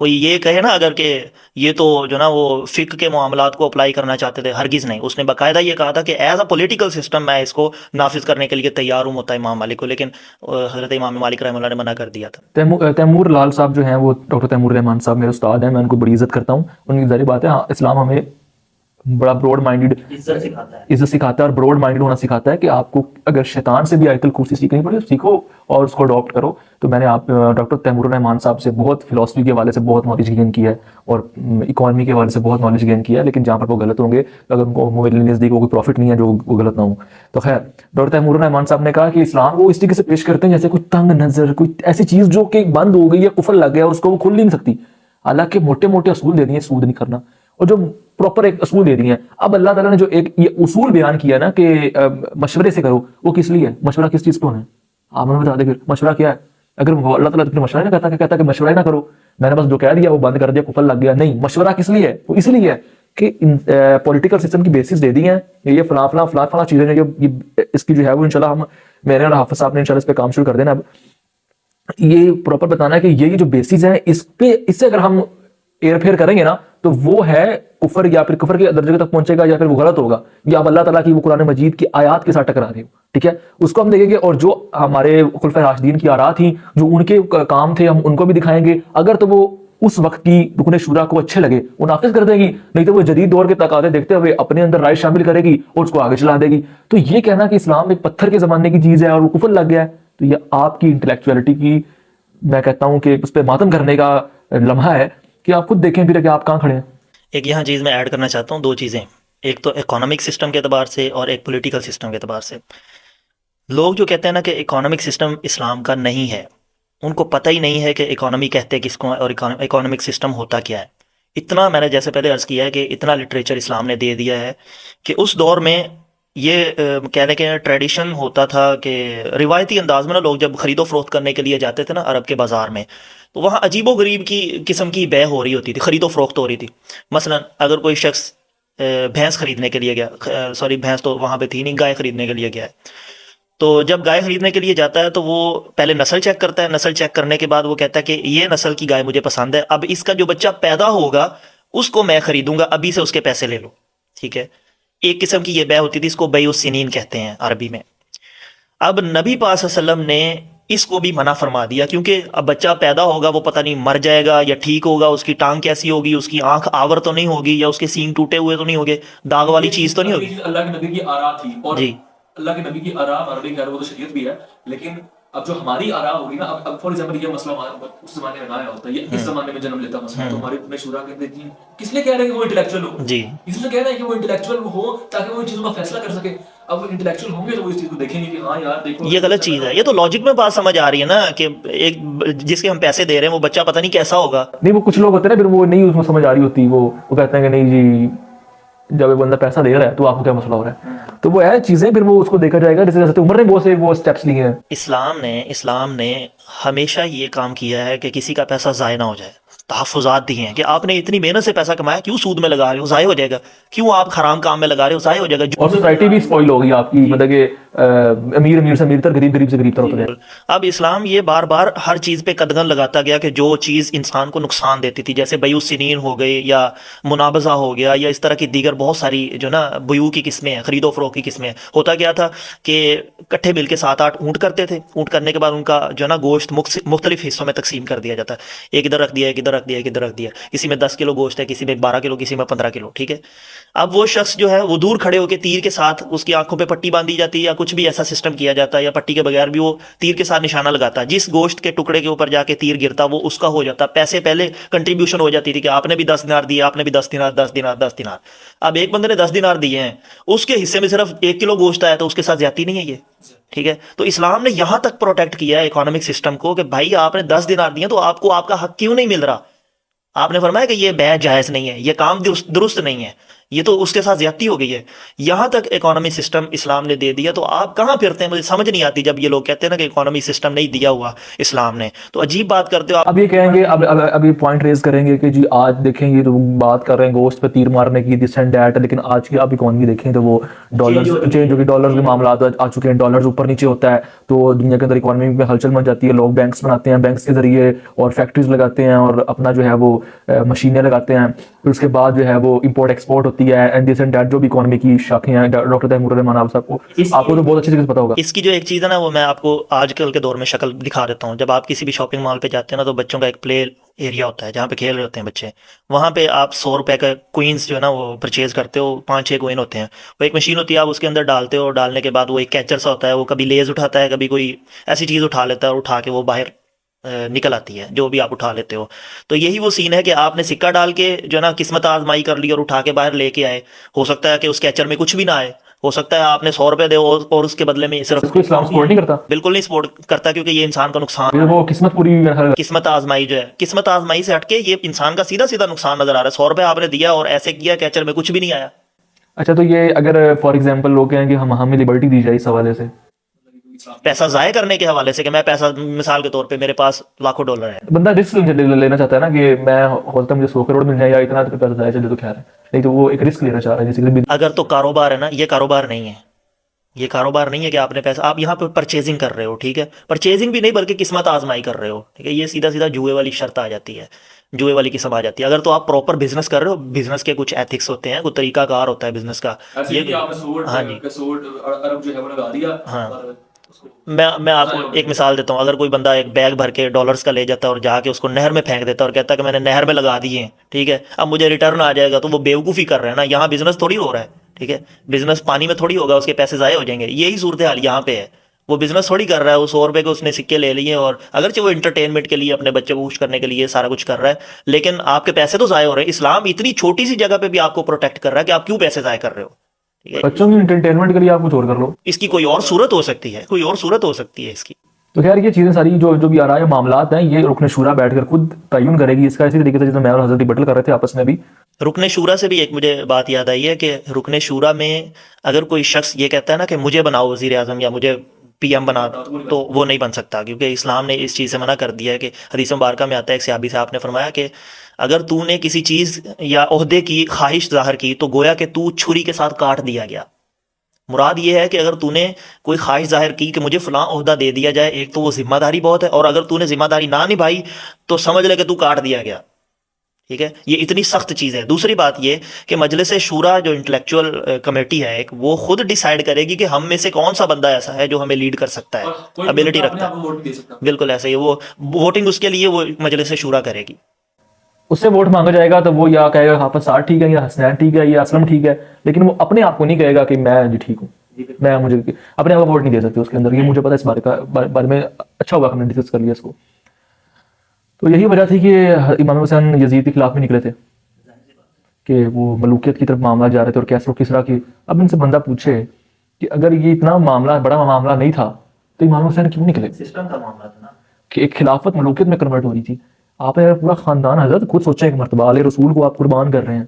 کوئی یہ کہے نا اگر کہ یہ تو جو نا وہ فقہ کے معاملات کو اپلائی کرنا چاہتے تھے، ہرگز نہیں. اس نے باقاعدہ یہ کہا تھا کہ ایز اے پولیٹیکل سسٹم میں اس کو نافذ کرنے کے لیے تیار ہوں مطلع امام مالک کو، لیکن حضرت امام مالک رحمہ اللہ نے منع کر دیا تھا. تیمور لال صاحب جو ہیں وہ ڈاکٹر تیمور رحمان صاحب میرے استاد ہیں، میں ان کو بڑی عزت کرتا ہوں. ان کی ظاہر بات ہے، ہاں اسلام ہمیں بڑا براڈ مائنڈیڈ عزت سکھاتا ہے اور براڈ مائنڈیڈ ہونا سکھاتا ہے کہ آپ کو اگر شیطان سے بھی آیت الکرسی سیکھنی پڑے سیکھو اور اس کو اڈاپٹ کرو. تو میں نے ڈاکٹر تیمور الرحمان صاحب سے بہت فلاسفی کے حوالے سے بہت نالج گین کیا ہے اور اکانومی کے حوالے سے بہت نالج گین کیا ہے، لیکن جہاں پر وہ غلط ہوں گے اگر ان کو میرے نزدیک کوئی پروفٹ نہیں ہے جو وہ غلط نہ ہوں. تو خیر ڈاکٹر تیمور الرحمان صاحب نے کہا کہ اسلام کو اس طریقے سے پیش کرتے ہیں جیسے کوئی تنگ نظر، کوئی ایسی چیز جو کہ بند ہو گئی یا کفر لگ گیا اور اس کو وہ کھل نہیں سکتی. حالانکہ موٹے موٹے اصول دے دیے سود نہیں کرنا اور جو پراپر ایک اصول دے دیے ہیں. اب اللہ تعالیٰ نے جو ایک یہ اصول بیان کیا نا کہ مشورے سے کرو، وہ کس لیے ہے؟ مشورہ کس چیز کو ہے؟ آپ ہمیں بتا دیں پھر مشورہ کیا ہے. اگر اللہ تعالیٰ پھر مشورہ نہیں کہتا کہ مشورہ ہی نہ کرو، میں نے بس جو کہہ دیا وہ بند کر دیا کفر لگ گیا. نہیں، مشورہ کس لیے ہے؟ وہ اس لیے ہے کہ پولیٹیکل سسٹم کی بیسس دے دی ہیں، یہ فلاں فلاں فلاں فلاں چیزیں ہیں، یہ اس کی جو ہے وہ انشاءاللہ ہم میرے اور حافظ صاحب نے انشاءاللہ اس پہ کام شروع کر دینا. اب یہ پراپر بتانا ہے کہ یہ جو بیسز ہیں اس سے اگر ہم ایر پھیر کریں گے نا تو وہ ہے کفر، یا پھر کفر کے درجے تک پہنچے گا، یا پھر وہ غلط ہوگا، یا آپ اللہ تعالیٰ کی وہ قرآن مجید کی آیات کے ساتھ ٹکرا رہے ہو. ٹھیک ہے، اس کو ہم دیکھیں گے. اور جو ہمارے خلفائے راشدین کی آراء تھیں، جو ان کے کام تھے، ہم ان کو بھی دکھائیں گے. اگر تو وہ اس وقت کی رکن شورا کو اچھے لگے وہ نافذ کر دے گی، نہیں تو وہ جدید دور کے تقاضے دیکھتے ہوئے اپنے اندر رائے شامل کرے گی اور اس کو آگے چلا دے گی. تو یہ کہنا کہ اسلام ایک پتھر کے زمانے کی چیز ہے اور وہ کفر لگ گیا ہے، تو یہ آپ کی انٹلیکچولیٹی کی میں کہتا ہوں کہ اس پہ ماتم کرنے کا لمحہ ہے کہ آپ خود دیکھیں پھر کہ آپ کہاں کھڑے ہیں. ایک یہاں چیز میں ایڈ کرنا چاہتا ہوں، دو چیزیں، ایک تو اکانومک سسٹم کے اعتبار سے اور ایک پولیٹیکل سسٹم کے اعتبار سے. لوگ جو کہتے ہیں نا کہ اکانومک سسٹم اسلام کا نہیں ہے، ان کو پتہ ہی نہیں ہے کہ اکانومی کہتے کس کو اور اکانومک سسٹم ہوتا کیا ہے. اتنا میں نے جیسے پہلے عرض کیا ہے کہ اتنا لٹریچر اسلام نے دے دیا ہے کہ اس دور میں یہ کہنے کے ٹریڈیشن ہوتا تھا کہ روایتی انداز میں نا لوگ جب خرید و فروخت کرنے کے لیے جاتے تھے نا عرب کے بازار میں، تو وہاں عجیب و غریب کی قسم کی بے ہو رہی ہوتی تھی، خرید و فروخت ہو رہی تھی. مثلا اگر کوئی شخص بھینس خریدنے کے لیے گیا، سوری بھینس تو وہاں پہ تھی نہیں، گائے خریدنے کے لیے گیا ہے، تو جب گائے خریدنے کے لیے جاتا ہے تو وہ پہلے نسل چیک کرتا ہے. نسل چیک کرنے کے بعد وہ کہتا ہے کہ یہ نسل کی گائے مجھے پسند ہے، اب اس کا جو بچہ پیدا ہوگا اس کو میں خریدوں گا، ابھی سے اس کے پیسے لے لو. ٹھیک ہے، ایک قسم کی یہ بے ہوتی تھی، اس کو بیع السنین کہتے ہیں عربی میں. اب نبی پاک صلی اللہ علیہ وسلم نے اس کو بھی منع فرما دیا، کیونکہ اب بچہ پیدا ہوگا وہ پتہ نہیں مر جائے گا یا ٹھیک ہوگا، اس کی ٹانگ کیسی ہوگی، اس کی آنکھ آور تو نہیں ہوگی، یا اس کے سینگ ٹوٹے ہوئے تو نہیں ہوگے، داغ والی چیز تو نہیں ہوگی. اللہ کے نبی کی آراء تھی، اور جی اللہ کے نبی کی آراء عربی کا وہ تو شریعت بھی ہے، لیکن اب جو ہماری آراء ہوگی نا، اب فار ایگزامپل یہ مسئلہ اس زمانے میں نہ آیا ہوتا، یہ اس زمانے میں جنم لیتا مسئلہ، تو ہمارے اپنے شورا کہتے ہیں کس لیے کہہ رہے ہیں کہ وہ انٹلیکچوئل ہو؟ جی اس لیے کہہ رہے ہیں کہ وہ انٹلیکچوئل ہو تاکہ وہ ان چیزوں کا فیصلہ کر سکے. اب وہ انٹلیکچوئل ہوں گے تو وہ اس چیز کو دیکھیں گے کہ ہاں یار دیکھو یہ غلط چیز ہے. یہ تو لاجک میں بات سمجھ آ رہی ہے نا کہ ایک جس کے ہم پیسے دے رہے ہیں وہ بچہ پتہ نہیں کیسا ہوگا. نہیں. وہ کچھ لوگ ہوتے ہیں نا پھر وہ نہیں اس میں سمجھ آ رہی ہوتی، وہ کہتے ہیں کہ نہیں جی جب ایک بندہ پیسہ دے رہا ہے تو آپ کو کیا مسئلہ ہو رہا ہے. تو وہ ہے چیزیں، پھر وہ اس کو دیکھا جائے گا. جیسے جیسے عمر نے بہت سے وہ اسٹیپس لیے ہیں. اسلام نے ہمیشہ یہ کام کیا ہے کہ کسی کا پیسہ ضائع نہ ہو جائے. تحفظات دیے ہیں کہ آپ نے اتنی محنت سے پیسہ کمایا، کیوں سود میں لگا رہے ہو، ضائع ہو جائے گا. کیوں آپ حرام کام میں لگا رہے ہو، ضائع ہو جائے گا. اور سوسائٹی بھی سپوائل ہوگی آپ کی، مطلب کہ امیر سے امیر تر، غریب سے غریب تر ہوتا جائے. اب اسلام یہ بار بار ہر چیز پہ قدغن لگاتا گیا کہ جو چیز انسان کو نقصان دیتی تھی، جیسے بیع السنین ہو گئی یا منابضہ ہو گیا یا اس طرح کی دیگر بہت ساری جو نا بیوع کی قسمیں ہیں، خرید و فروخت کی قسمیں ہیں. ہوتا کیا تھا کہ کٹھے مل کے 7-8 اونٹ کرتے تھے. اونٹ کرنے کے بعد ان کا جو نا گوشت مختلف حصوں میں تقسیم کر دیا جاتا ہے. ایک ادھر رکھ دیا، ایک ادھر رکھ دیا، ایک ادھر رکھ دیا. کسی میں 10 کلو گوشت ہے، کسی میں 12 کلو، کسی میں 15 کلو. ٹھیک ہے، اب وہ شخص جو ہے وہ دور کھڑے ہو کے تیر کے ساتھ اس کی آنکھوں پہ پٹی باندھی جاتی ہے یا کچھ بھی ایسا سسٹم کیا جاتا ہے، یا پٹی کے بغیر بھی وہ تیر کے ساتھ نشانہ لگاتا ہے. جس گوشت کے ٹکڑے کے اوپر جا کے تیر گرتا وہ اس کا ہو جاتا. پیسے پہلے کنٹریبیوشن ہو جاتی تھی کہ آپ نے بھی 10 دینار دیے، آپ نے بھی 10 دینار 10 دینار 10 دینار. اب ایک بندے نے 10 دینار دیے ہیں، اس کے حصے میں صرف 1 کلو گوشت آیا تو اس کے ساتھ زیادتی نہیں ہے یہ. ٹھیک ہے، تو اسلام نے یہاں تک پروٹیکٹ کیا ہے اکانومک سسٹم کو کہ بھائی آپ نے 10 دینار دیے تو آپ کو آپ کا حق کیوں نہیں مل رہا. آپ نے فرمایا کہ یہ بیع جائز نہیں ہے، یہ کام درست نہیں ہے. یہ تو اس کے ساتھ زیادتی ہو گئی ہے. یہاں تک اکانومی سسٹم اسلام نے دے دیا تو آپ کہاں پھرتے ہیں؟ مجھے سمجھ نہیں آتی جب یہ لوگ کہتے ہیں نا کہ اکانومی سسٹم نہیں دیا ہوا اسلام نے، تو عجیب بات کرتے ہو آپ. اب یہ کہیں گے، اب یہ پوائنٹ ریز کریں گے کہ جی آج دیکھیں یہ تو بات کر رہے ہیں گوشت پہ تیر مارنے کی دس اینڈ دیٹ، لیکن آج کی آپ اکانومی دیکھیں تو وہ ڈالرز چینج ہو گئی، ڈالرز کے معاملات آ چکے ہیں، ڈالرز اوپر نیچے ہوتا ہے تو دنیا کے اندر اکانومی میں ہلچل مچ جاتی ہے، لوگ بینکس بناتے ہیں، بینکس کے ذریعے اور فیکٹریز لگاتے ہیں اور اپنا جو ہے وہ مشینیں لگاتے ہیں، پھر اس کے بعد جو ہے وہ امپورٹ ایکسپورٹ ہوتی ہے، اینڈ دس اینڈ دیٹ جو بھی اکانومی کی شاخیں ہیں. ڈاکٹر تیمور الرحمان آپ کو تو بہت اچھی طریقے سے پتا ہوگا. اس کی جو ایک چیز ہے نا وہ میں آپ کو آج کل کے دور میں شکل دکھا دیتا ہوں. جب آپ کسی بھی شاپنگ مال پہ جاتے ہیں نا تو بچوں کا ایک پلے ایریا ہوتا ہے جہاں پہ کھیل رہے ہوتے ہیں بچے. وہاں پہ آپ 100 روپے کا کوئنس جو ہے نا وہ پرچیز کرتے ہو، 5-6 کوئن ہوتے ہیں. وہ ایک مشین ہوتی ہے، آپ اس کے اندر ڈالتے ہو، ڈالنے کے بعد وہ ایک کیچر سا ہوتا ہے، وہ کبھی لیز اٹھاتا ہے، کبھی کوئی ایسی چیز اٹھا لیتا ہے اور اٹھا کے وہ باہر نکل آتی ہے جو بھی آپ اٹھا لیتے ہو. تو یہی وہ سین ہے کہ آپ نے سکہ ڈال کے جو ہے نا قسمت آزمائی کر لی اور اٹھا کے باہر لے کے آئے. ہو سکتا ہے کہ اس کیچر میں کچھ بھی نہ آئے، ہو سکتا ہے آپ نے 100 روپے دے اور اس کے بدلے میں صرف اس کو اسلام سپورٹ نہیں کرتا، بالکل نہیں سپورٹ کرتا، کیونکہ یہ انسان کا نقصان. یہ وہ قسمت پوری قسمت آزمائی جو ہے، قسمت آزمائی سے ہٹ کے یہ انسان کا سیدھا سیدھا نقصان نظر آ رہا ہے. 100 روپے آپ نے دیا اور ایسے کیا کیچر میں کچھ بھی نہیں آیا. اچھا تو یہ اگر فار ایگزامپل لوگ کہیں کہ ہمیں لبرٹی دی جائے اس حوالے سے، پیسہ ضائع کرنے کے حوالے سے، کہ میں پیسہ مثال کے طور پہ میرے پاس لاکھوں ڈالر ہے، بندہ رسک لینا چاہتا ہے نا کہ میں ہوتا مجھے 100 کروڑ مل جائے یا اتنا پیسہ ضائع چلے تو خیر ہے، نہیں تو وہ ایک رسک لینا چاہ رہا ہے. جیسے اگر تو کاروبار ہے نا، یہ کاروبار نہیں ہے. یہ کاروبار نہیں ہے کہ آپ نے پیسہ، آپ یہاں پہ پرچیزنگ کر رہے ہو، ٹھیک ہے، پرچیزنگ بھی نہیں بلکہ قسمت آزمائی کر رہے ہو، ٹھیک ہے. یہ سیدھا سیدھا جوئے والی شرط آ جاتی ہے، جوئے والی قسم آ جاتی ہے. اگر تو آپ پراپر بزنس کر رہے ہو، بزنس کے کچھ ایتھکس ہوتے ہیں، کوئی طریقہ کار ہوتا ہے بزنس کا. یہ ہاں جی، ہاں. میں آپ کو ایک مثال دیتا ہوں. اگر کوئی بندہ ایک بیگ بھر کے ڈالرز کا لے جاتا ہے اور جا کے اس کو نہر میں پھینک دیتا ہے اور کہتا ہے کہ میں نے نہر میں لگا دیے ہیں، ٹھیک ہے، اب مجھے ریٹرن آ جائے گا، تو وہ بیوقوفی کر رہے ہیں نا. یہاں بزنس تھوڑی ہو رہا ہے، ٹھیک ہے، بزنس پانی میں تھوڑی ہوگا، اس کے پیسے ضائع ہو جائیں گے. یہی صورتحال یہاں پہ ہے. وہ بزنس تھوڑی کر رہا ہے، وہ 100 روپے کے اس نے سکے لے لیے اور اگرچہ وہ انٹرٹینمنٹ کے لیے اپنے بچے کو خوش کرنے کے لیے سارا کچھ کر رہا ہے، لیکن آپ کے پیسے تو ضائع ہو رہے ہیں. اسلام اتنی چھوٹی سی جگہ پہ بھی آپ کو پروٹیکٹ کر رہا ہے کہ آپ کیوں پیسے ضائع کر رہے ہو. بچوں کی انٹرٹینمنٹ کے لیے آپ کچھ اور کر لو. اس کی کوئی اور صورت ہو سکتی ہے، کوئی اور صورت ہو سکتی ہے اس کی. تو خیر یہ چیزیں ساری جو بھی آرائے معاملات ہیں یہ رکن شورا بیٹھ کر خود تعین کرے گی اس کا، اسی طریقے سے جیسے میں اور حضرت بٹل کر رہے تھے آپس میں بھی. رکن شورا سے بھی ایک مجھے بات یاد آئی ہے کہ رکن شورا میں اگر کوئی شخص یہ کہتا ہے نا کہ مجھے بناؤ وزیر اعظم یا مجھے پی ایم بنا دو، تو وہ نہیں بن سکتا، کیونکہ اسلام نے اس چیز سے منع کر دیا ہے. کہ حدیث مبارکہ میں آتا ہے، ایک صحابی سے آپ نے فرمایا کہ اگر تو نے کسی چیز یا عہدے کی خواہش ظاہر کی تو گویا کہ تو چھری کے ساتھ کاٹ دیا گیا. مراد یہ ہے کہ اگر تو نے کوئی خواہش ظاہر کی کہ مجھے فلاں عہدہ دے دیا جائے، ایک تو وہ ذمہ داری بہت ہے، اور اگر تو نے ذمہ داری نہ نبھائی تو سمجھ لے کہ تو کاٹ دیا گیا، ٹھیک ہے. یہ اتنی سخت چیز ہے. دوسری بات یہ کہ مجلس شورا جو انٹلیکچوئل کمیٹی ہے ایک، وہ خود ڈیسائیڈ کرے گی کہ ہم میں سے کون سا بندہ ایسا ہے جو ہمیں لیڈ کر سکتا ہے، ابیلٹی رکھتا ہے. بالکل ایسا ہی، وہ ووٹنگ اس کے لیے وہ مجلس شورا کرے گی. اس سے ووٹ مانگا جائے گا تو وہ یا کہے گا حافظ صاحب ٹھیک ہے یا حسنین ٹھیک ہے یا اسلم ٹھیک ہے، لیکن وہ اپنے آپ کو نہیں کہے گا کہ میں جی ٹھیک ہوں، میں مجھے اپنے آپ کو ووٹ نہیں دے سکتے اس کے اندر. یہ مجھے پتا ہے، اس بارے میں اچھا ہوا ہم نے ڈسکس کر لیا اس کو. تو یہی وجہ تھی کہ امام حسین یزید کے خلاف بھی نکلے تھے کہ وہ ملوکیت کی طرف معاملہ جا رہے تھے اور کیسر و کسرا کی. اب ان سے بندہ پوچھے کہ اگر یہ اتنا معاملہ بڑا معاملہ نہیں تھا تو امام حسین کیوں نکلے؟ سسٹم کا معاملہ تھا نا کہ ایک خلافت ملوکیت میں کنورٹ ہو رہی تھی. آپ نے پورا خاندان حضرت خود سوچیں، ایک مرتبہ آل رسول کو آپ قربان کر رہے ہیں،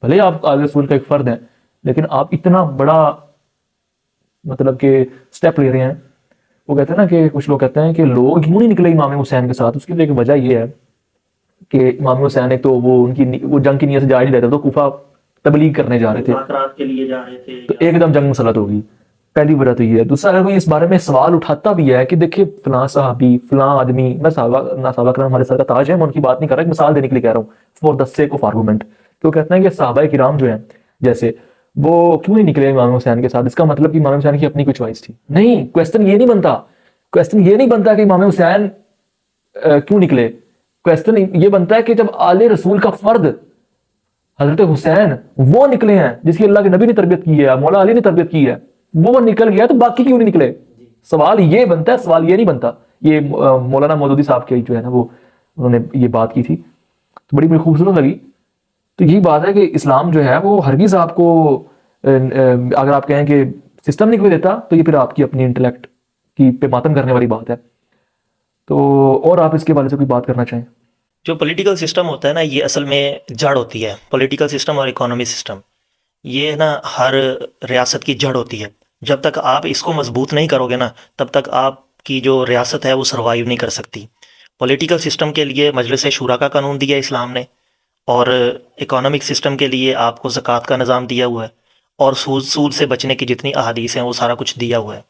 بھلے آپ آل رسول کا ایک فرد ہیں، لیکن آپ اتنا بڑا مطلب کہ سٹیپ لے رہے ہیں. وہ کہتے ہیں نا کہ کچھ لوگ کہتے ہیں کہ لوگ کیوں نہیں نکلے امام حسین کے ساتھ. اس کی ایک وجہ یہ ہے کہ امام حسین ایک تو وہ ان کی وہ جنگ کی نیت سے جا ہی نہیں رہتے، تو کوفہ تبلیغ کرنے جا رہے تھے، کے لیے جا رہے تھے، تو ایک دم جنگ مسلط ہو گئی. پہلی وجہ تو یہ ہے. دوسرا اگر کوئی اس بارے میں سوال اٹھاتا بھی ہے کہ دیکھیں فلاں صحابی فلاں آدمی، میں صحابہ کرام ہمارے سر کا تاج ہے، میں ان کی بات نہیں کر رہا، ایک مثال دینے کے لیے کہہ رہا ہوں for the sake of argument. تو وہ کہتے ہیں کہ صحابہ کرام جو ہیں جیسے وہ کیوں نہیں نکلے امام حسین کے ساتھ؟ اس کا مطلب کہ امام حسین کی اپنی کوئی چوائس تھی؟ نہیں. کویسچن یہ نہیں بنتا، کویسچن یہ نہیں بنتا کہ امام حسین کیوں نکلے. کویسچن یہ بنتا ہے کہ جب آل رسول کا فرد حضرت حسین وہ نکلے ہیں جس کی اللہ کے نبی نے تربیت کی ہے، مولا علی نے تربیت کی ہے، وہ نکل گیا تو باقی کیوں نہیں نکلے؟ سوال یہ بنتا ہے، سوال یہ نہیں بنتا. یہ مولانا مودودی صاحب کے جو ہے نا وہ انہوں نے یہ بات کی تھی تو بڑی خوبصورت لگی. تو یہی بات ہے کہ اسلام جو ہے وہ ہرگز آپ کو اگر آپ کہیں کہ سسٹم نہیں کوئی دیتا تو یہ پھر آپ کی اپنی انٹلیکٹ کی پہ ماتم کرنے والی بات ہے. تو اور آپ اس کے بارے سے کوئی بات کرنا چاہیں؟ جو پولیٹیکل سسٹم ہوتا ہے نا، یہ اصل میں جڑ ہوتی ہے. پولیٹیکل سسٹم اور اکانومی سسٹم یہ نا ہر ریاست کی جڑ ہوتی ہے. جب تک آپ اس کو مضبوط نہیں کرو گے نا تب تک آپ کی جو ریاست ہے وہ سروائیو نہیں کر سکتی. پولیٹیکل سسٹم کے لیے مجلس شورا کا قانون دیا اسلام نے، اور اکانومک سسٹم کے لیے آپ کو زکوٰۃ کا نظام دیا ہوا ہے، اور سود سے بچنے کی جتنی احادیث ہیں وہ سارا کچھ دیا ہوا ہے.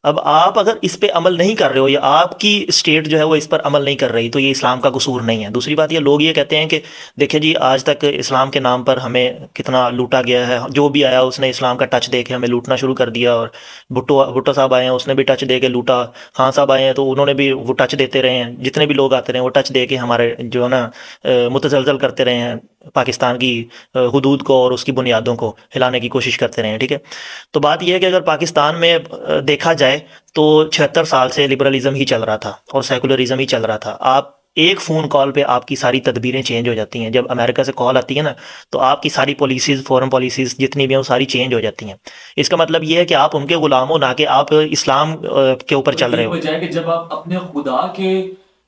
اب آپ اگر اس پہ عمل نہیں کر رہے ہو یا آپ کی اسٹیٹ جو ہے وہ اس پر عمل نہیں کر رہی تو یہ اسلام کا قصور نہیں ہے. دوسری بات یہ لوگ یہ کہتے ہیں کہ دیکھیں جی آج تک اسلام کے نام پر ہمیں کتنا لوٹا گیا ہے، جو بھی آیا اس نے اسلام کا ٹچ دے کے ہمیں لوٹنا شروع کر دیا، اور بھٹو صاحب آئے ہیں اس نے بھی ٹچ دے کے لوٹا، خان صاحب آئے ہیں تو انہوں نے بھی وہ ٹچ دیتے رہے ہیں، جتنے بھی لوگ آتے رہے ہیں وہ ٹچ دے کے ہمارے جو ہے نا متزلزل کرتے رہے ہیں، پاکستان کی حدود کو اور اس کی بنیادوں کو ہلانے کی کوشش کرتے رہے ہیں. ٹھیک ہے، تو بات یہ ہے کہ اگر پاکستان میں دیکھا جائے تو 76 سال سے لبرلزم ہی چل رہا تھا اور سیکولرزم ہی چل رہا تھا. آپ ایک فون کال پہ آپ کی ساری تدبیریں چینج ہو جاتی ہیں. جب امریکہ سے کال آتی ہے نا تو آپ کی ساری پالیسیز، فورن پالیسیز جتنی بھی ہیں وہ ساری چینج ہو جاتی ہیں. اس کا مطلب یہ ہے کہ آپ ان کے غلام ہو، نہ کہ آپ اسلام کے اوپر چل رہے ہو. بجائے کہ جب آپ اپنے خدا کے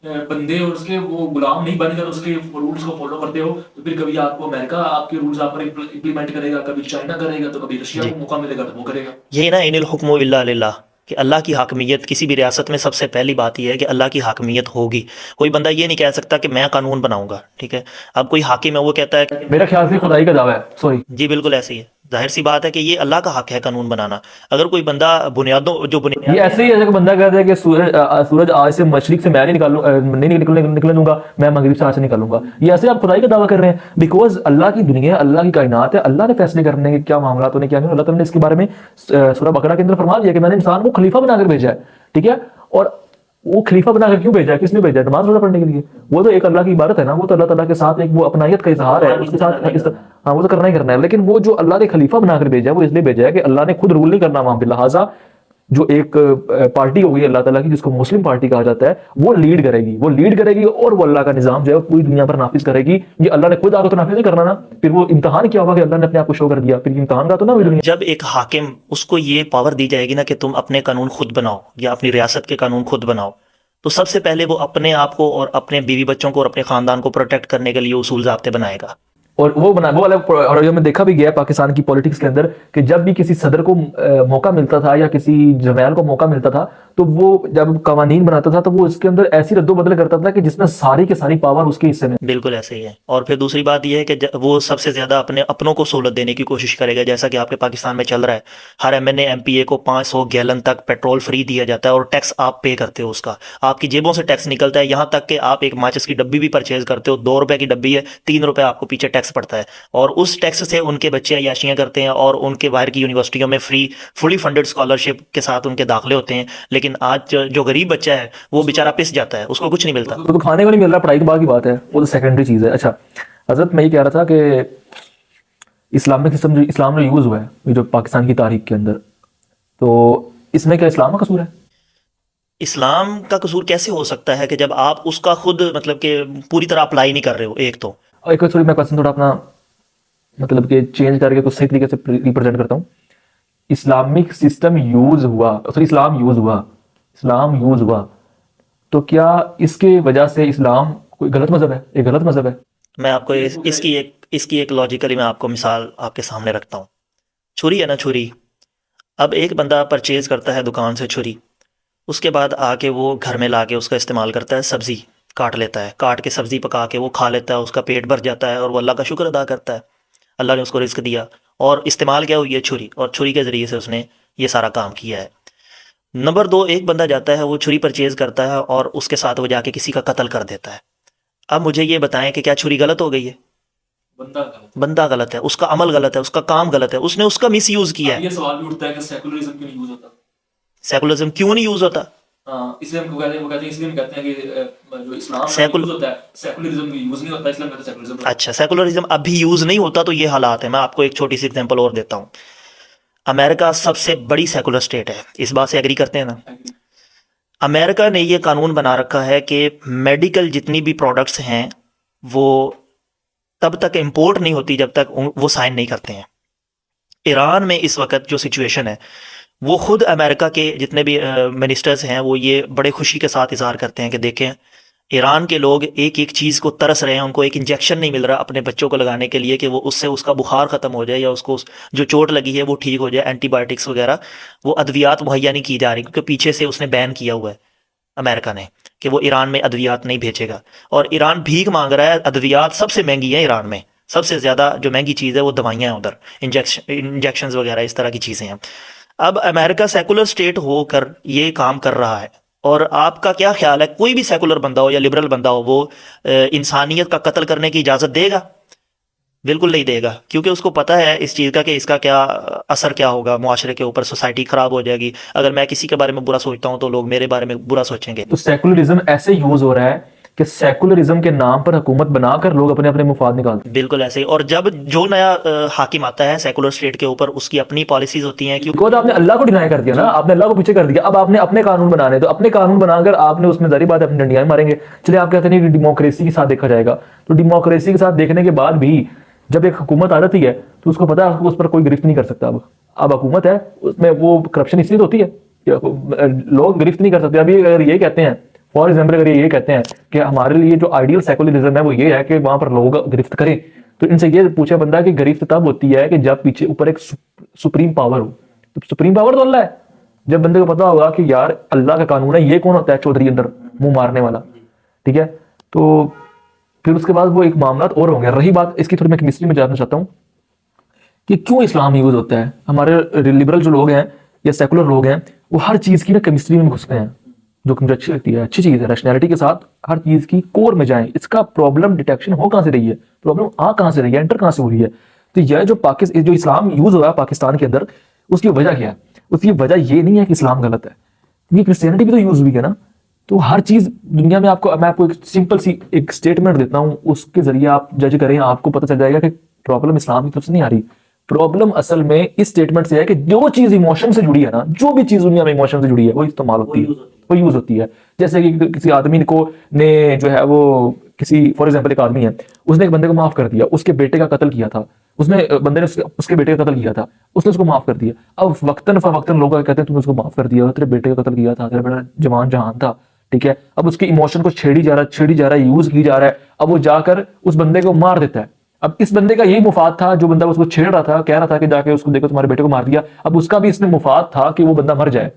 بندے اور اس کے وہ غلام نہیں بن کر اس کے رولز کو فالو کرتے ہو تو پھر کبھی آپ کو امریکہ آپ کے رولز آپ پر امپلیمنٹ کرے گا، کبھی چائنا کرے گا، تو کبھی رشیا کو موقع ملے گا تو وہ کرے گا. یہی نا ان الحکم الا للہ، کہ اللہ کی حاکمیت کسی بھی ریاست میں سب سے پہلی بات یہ ہے کہ اللہ کی حاکمیت ہوگی. کوئی بندہ یہ نہیں کہہ سکتا کہ میں قانون بناؤں گا. ٹھیک ہے، اب کوئی حاکم ہے وہ کہتا ہے کہ میرا خیال سے خدائی کا دعویٰ ہے. سوری، جی بالکل ایسے ہی ہے. ظاہر سی بات ہے کہ یہ اللہ کا حق ہے قانون بنانا. اگر کوئی بندہ یہ ایسے ہی ہے کہ بندہ کہتا ہے کہ سورج آج سے مشرق سے میں نہیں نکلنے دوں گا، میں مغرب سے آج سے نکالوں گا. یہ ایسے آپ خدائی کا دعویٰ کر رہے ہیں بیکاز اللہ کی دنیا ہے، اللہ کی کائنات ہے، اللہ نے فیصلے کرنے کے کیا معاملات ہونے کیا نہیں. اللہ تعالیٰ نے اس کے بارے میں سورہ بقرہ کے اندر فرما دیا کہ میں نے انسان کو خلیفہ بنا کر بھیجا ہے. ٹھیک ہے، اور وہ خلیفہ بنا کر کیوں بھیجا ہے، کس نے بھیجا ہے؟ نماز روزہ پڑھنے کے لیے. وہ تو ایک اللہ کی عبادت ہے نا، وہ تو اللہ تعالیٰ کے ساتھ ایک وہ اپنائیت کا اظہار ہے، اس کے ساتھ ہاں وہ تو کرنا ہی کرنا ہے. لیکن وہ جو اللہ نے خلیفہ بنا کر بھیجا ہے وہ اس لیے بھیجا ہے کہ اللہ نے خود رول نہیں کرنا وہاں پہ. لہٰذا جو ایک پارٹی ہوگی اللہ تعالیٰ کی جس کو مسلم پارٹی کہا جاتا ہے وہ لیڈ کرے گی اور وہ اللہ کا نظام جو ہے پوری دنیا پر نافذ کرے گی. یہ اللہ نے خود آپ کو تو نافذ نہیں کرنا نا، پھر وہ امتحان کیا ہوگا کہ اللہ نے اپنے آپ کو شو کر دیا، پھر امتحان کا تو نا. جب ایک حاکم اس کو یہ پاور دی جائے گی نا کہ تم اپنے قانون خود بناؤ یا اپنی ریاست کے قانون خود بناؤ، تو سب سے پہلے وہ اپنے آپ کو اور اپنے بیوی بچوں کو اور اپنے خاندان کو پروٹیکٹ کرنے کے لیے اصول ضابطے بنائے گا. اور اور میں دیکھا بھی گیا پاکستان کی پولیٹکس کے اندر کہ جب بھی کسی صدر کو موقع ملتا تھا یا کسی جرنیل کو موقع ملتا تھا تو وہ جب قوانین بناتا تھا تو وہ اس کے اندر ایسی رد و بدل کرتا تھا کہ جس میں ساری کی ساری پاور اس کے حصے میں. بالکل ایسے ہی ہے. اور پھر دوسری بات یہ ہے کہ وہ سب سے زیادہ اپنوں کو سہولت دینے کی کوشش کرے گا، جیسا کہ آپ کے پاکستان میں چل رہا ہے. ہر M N A M P A کو 500 گیلن تک پیٹرول فری دیا جاتا ہے اور ٹیکس آپ پے کرتے ہو. اس کا آپ کی جیبوں سے ٹیکس نکلتا ہے، یہاں تک کہ آپ ایک ماچس کی ڈبی بھی پرچیز کرتے ہو، 2 روپے کی ڈبی ہے، 3 روپے آپ کو پیچھے ٹیکس پڑتا ہے. اور اس ٹیکس سے ان کے بچے عیاشیاں کرتے ہیں اور ان کے باہر کی یونیورسٹیوں میں فلی فنڈڈ اسکالرشپ کے ساتھ ان کے داخلے ہوتے ہیں. لیکن آج جو غریب بچہ ہے وہ بیچارہ پس جاتا ہے، اس کو کچھ نہیں ملتا. تو کھانے کو نہیں مل رہا، پڑھائی کے بعد کی بات ہے، وہ تو سیکنڈری چیز ہے. اچھا حضرت، میں یہ کہہ رہا تھا کہ اسلامک سسٹم جو اسلام میں یوز ہوا ہے جو پاکستان کی تاریخ کے اندر، تو اس میں کیا اسلام کا قصور ہے؟ اسلام کا قصور کیسے ہو سکتا ہے کہ جب آپ اس کا خود مطلب کہ پوری طرح اپلائی نہیں کر رہے ہو. ایک تو ایک سوری میں کوشچن تھوڑا اپنا مطلب کہ چینج کر کے کچھ صحیح طریقے سے ریپرزینٹ کرتا ہوں. اسلامک سسٹم یوز ہوا، سوری اسلام یوز ہوا تو کیا اس کے وجہ سے اسلام کوئی غلط مذہب ہے؟ ایک غلط مذہب ہے؟ میں آپ کو اس کی ایک لاجیکلی میں آپ کو مثال آپ کے سامنے رکھتا ہوں. چھری ہے نا، چھری. اب ایک بندہ پرچیز کرتا ہے دکان سے چھری، اس کے بعد آ کے وہ گھر میں لا کے اس کا استعمال کرتا ہے. سبزی کاٹ لیتا ہے، کاٹ کے سبزی پکا کے وہ کھا لیتا ہے، اس کا پیٹ بھر جاتا ہے اور وہ اللہ کا شکر ادا کرتا ہے. اللہ نے اس کو رزق دیا اور استعمال کیا ہوئی ہے چھری، اور چھری کے ذریعے سے اس نے یہ سارا کام کیا ہے. نمبر 2، ایک بندہ جاتا ہے وہ چھری پرچیز کرتا ہے اور اس کے ساتھ وہ جا کے کسی کا قتل کر دیتا ہے. اب مجھے یہ بتائیں کہ کیا چھری غلط ہو گئی ہے؟ بندہ غلط ہے، اس کا عمل غلط ہے، اس کا کام غلط ہے، اس نے اس کا مس یوز کیا ہے. یہ سوال بھی اٹھتا ہے کہ سیکولرزم کیوں نہیں یوز ہوتا؟ سیکولرزم کیوں نہیں یوز ہوتا؟ اس لیے ہم کہتے ہیں کہ جو اسلام یوز ہوتا ہے سیکولرزم یوز نہیں ہوتا، اس لیے ہم کہتے ہیں سیکولرزم. اچھا، سیکولرزم اب بھی یوز نہیں ہوتا تو یہ حالات ہیں. میں آپ کو ایک چھوٹی سی ایگزامپل اور دیتا ہوں. امریکہ سب سے بڑی سیکولر اسٹیٹ ہے، اس بات سے ایگری کرتے ہیں نا؟ امریکہ نے یہ قانون بنا رکھا ہے کہ میڈیکل جتنی بھی پروڈکٹس ہیں وہ تب تک امپورٹ نہیں ہوتی جب تک وہ سائن نہیں کرتے ہیں. ایران میں اس وقت جو سچویشن ہے وہ خود امریکہ کے جتنے بھی منسٹرز ہیں وہ یہ بڑے خوشی کے ساتھ اظہار کرتے ہیں کہ دیکھیں ایران کے لوگ ایک ایک چیز کو ترس رہے ہیں، ان کو ایک انجیکشن نہیں مل رہا اپنے بچوں کو لگانے کے لیے کہ وہ اس سے اس کا بخار ختم ہو جائے یا اس کو جو چوٹ لگی ہے وہ ٹھیک ہو جائے، اینٹی بایوٹکس وغیرہ وہ ادویات مہیا نہیں کی جا رہی، کیونکہ پیچھے سے اس نے بین کیا ہوا ہے امریکہ نے کہ وہ ایران میں ادویات نہیں بھیجے گا، اور ایران بھیک مانگ رہا ہے۔ ادویات سب سے مہنگی ہیں ایران میں، سب سے زیادہ جو مہنگی چیز ہے وہ دوائیاں ہیں ادھر، انجیکشنز وغیرہ اس طرح کی چیزیں ہیں۔ اب امریکہ سیکولر سٹیٹ ہو کر یہ کام کر رہا ہے، اور آپ کا کیا خیال ہے کوئی بھی سیکولر بندہ ہو یا لبرل بندہ ہو وہ انسانیت کا قتل کرنے کی اجازت دے گا؟ بالکل نہیں دے گا، کیونکہ اس کو پتہ ہے اس چیز کا کہ اس کا کیا اثر کیا ہوگا معاشرے کے اوپر، سوسائٹی خراب ہو جائے گی۔ اگر میں کسی کے بارے میں برا سوچتا ہوں تو لوگ میرے بارے میں برا سوچیں گے۔ تو سیکولرزم ایسے یوز ہو رہا ہے کہ سیکولرزم کے نام پر حکومت بنا کر لوگ اپنے اپنے مفاد نکالتے ہیں۔ بالکل ایسے ہی، اور جب جو نیا حاکم آتا ہے سیکولر اسٹیٹ کے اوپر اس کی اپنی پالیسیز ہوتی ہیں، کیونکہ خود آپ نے اللہ کو ڈینائی کر دیا نا، آپ نے اللہ کو پیچھے کر دیا، اب آپ نے اپنے قانون بنانے، تو اپنے قانون بنا کر آپ نے اس میں ظاہری بات ہے اپنی ڈنڈیاں ماریں گے۔ چلے آپ کہتے ہیں کہ ڈیموکریسی کے ساتھ دیکھا جائے گا، تو ڈیموکریسی کے ساتھ دیکھنے کے بعد بھی جب ایک حکومت آ جاتی ہے تو اس کو پتا ہے اس پر کوئی گرفت نہیں کر سکتا۔ اب حکومت ہے اس میں وہ کرپشن اس لیے ہوتی ہے کہ لوگ گرفت نہیں کر سکتے۔ ابھی اگر یہ کہتے ہیں فار ایگزامپل، اگر یہ کہتے ہیں کہ ہمارے لیے جو آئیڈیل سیکولرزم ہے وہ یہ ہے کہ وہاں پر لوگ گرفت کریں، تو ان سے یہ پوچھا بندہ کہ گرفت تب ہوتی ہے کہ جب پیچھے اوپر ایک سپریم پاور ہو۔ تو سپریم پاور تو اللہ ہے۔ جب بندے کو پتا ہوگا کہ یار اللہ کا قانون ہے، یہ کون ہوتا ہے چودھری اندر منہ مارنے والا، ٹھیک ہے، تو پھر اس کے بعد وہ ایک معاملات اور ہوں گے۔ رہی بات اس کی، تھوڑی میں کیمسٹری میں جاننا چاہتا ہوں کہ کیوں اسلام یوز ہوتا ہے۔ ہمارے لبرل جو لوگ ہیں یا سیکولر لوگ ہیں وہ ہر چیز کی نا کیمسٹری میں گھستے ہیں، جو کہ مجھے اچھی لگتی ہے، اچھی چیز ہے، ریشنلٹی کے ساتھ ہر چیز کی کور میں جائیں۔ اس کا پرابلم ڈیٹیکشن ہو کہاں سے رہی ہے، پرابلم آ کہاں سے رہی ہے، انٹر کہاں سے ہو رہی ہے۔ تو یہ جو اسلام یوز ہو رہا ہے پاکستان کے اندر، اس کی وجہ کیا ہے؟ اس کی وجہ یہ نہیں ہے کہ اسلام غلط ہے، یہ کرسچینٹی بھی تو یوز ہوئی ہے نا۔ تو ہر چیز دنیا میں میں آپ کو ایک سمپل سی ایک اسٹیٹمنٹ دیتا ہوں، اس کے ذریعے آپ جج کریں، آپ کو پتہ چل جائے گا کہ پرابلم اسلام کی طرف سے نہیں آ رہی، پرابلم اصل میں اس اسٹیٹمنٹ سے ہے کہ جو چیز ایموشن سے جڑی ہے نا، جو بھی چیز دنیا میں ایموشن سے جڑی ہے وہ استعمال ہوتی ہے، وہ یوز ہوتی ہے۔ جیسے کہ کسی آدمی کو نے جو ہے وہ کسی فار ایگزامپل ایک آدمی ہے، اس نے ایک بندے کو معاف کر دیا، اس کے بیٹے کا قتل کیا تھا، بندے نے اس کے بیٹے کا قتل کیا تھا، اس نے اس کو معاف کر دیا۔ اب وقتاً فوقتاً لوگ کہتے ہیں تم نے اس کو معاف کر دیا، تیرے بیٹے کا قتل کیا تھا، تیرا بیٹا جوان جہان تھا، ٹھیک ہے۔ اب اس کی ایموشن کو چھیڑی جا رہا ہے، یوز کی جا رہا ہے، اب وہ جا کر اس بندے کو مار دیتا ہے۔ اب اس بندے کا یہی مفاد تھا، جو بندہ اس کو چھیڑ رہا تھا، کہہ رہا تھا کہ جا کے اس کو دیکھو تمہارے بیٹے کو مار دیا، اب اس کا بھی اس میں مفاد تھا کہ وہ بندہ مر جائے،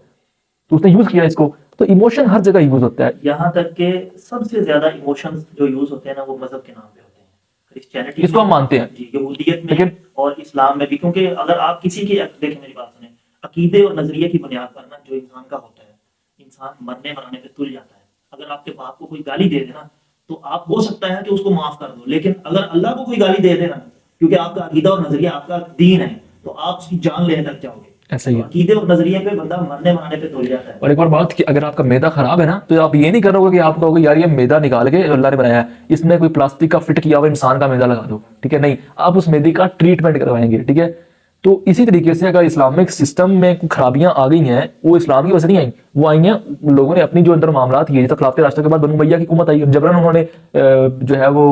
تو اس نے یوز کیا اس کو۔ تو ایموشن ہر جگہ یوز ہوتا ہے، یہاں تک کہ سب سے زیادہ ایموشنز جو یوز ہوتے ہیں نا وہ مذہب کے نام پہ ہوتے ہیں، کرسچینٹی اس کو ہم مانتے ہیں، جی، یہودیت میں لیکن اور اسلام میں بھی، کیونکہ اگر آپ کسی کی دیکھیں میری بات سنیں، عقیدے اور نظریے کی بنیاد پر نا جو انسان کا ہوتا ہے، انسان مرنے مرانے پہ تل جاتا ہے۔ اگر آپ کے باپ کو کوئی گالی دے دے نا تو آپ ہو سکتا ہے کہ اس کو معاف کر دو، لیکن اگر اللہ کو کوئی گالی دے دے نا، کیونکہ آپ کا عقیدہ اور نظریہ آپ کا دین ہے، تو آپ اس کی جان لینے تک جاؤ گے۔ ایسا ہی ہے۔ عقیدے اور نظریے پہ بندہ مرنے مرانے پہ تل جاتا ہے۔ اور ایک اور بات کہ اگر آپ کا میدا خراب ہے نا تو آپ یہ نہیں کرو گے کہ آپ کہو گے یار یہ میدا نکال کے اللہ نے بنایا ہے، اس میں کوئی پلاسٹک کا فٹ کیا ہوا انسان کا میدا لگا دو، ٹھیک ہے، نہیں، آپ اس میدے کا ٹریٹمنٹ کروائیں گے، ٹھیک ہے۔ تو اسی طریقے سے اگر اسلامک سسٹم میں خرابیاں آ گئی ہیں، وہ اسلام کی وجہ سے نہیں آئیں، وہ آئی ہیں لوگوں نے اپنی جو اندر معاملات کیے، جیسے خلافت راشدہ کے بعد بنو امیہ کی حکومت آئی، جبراً انہوں نے جو ہے وہ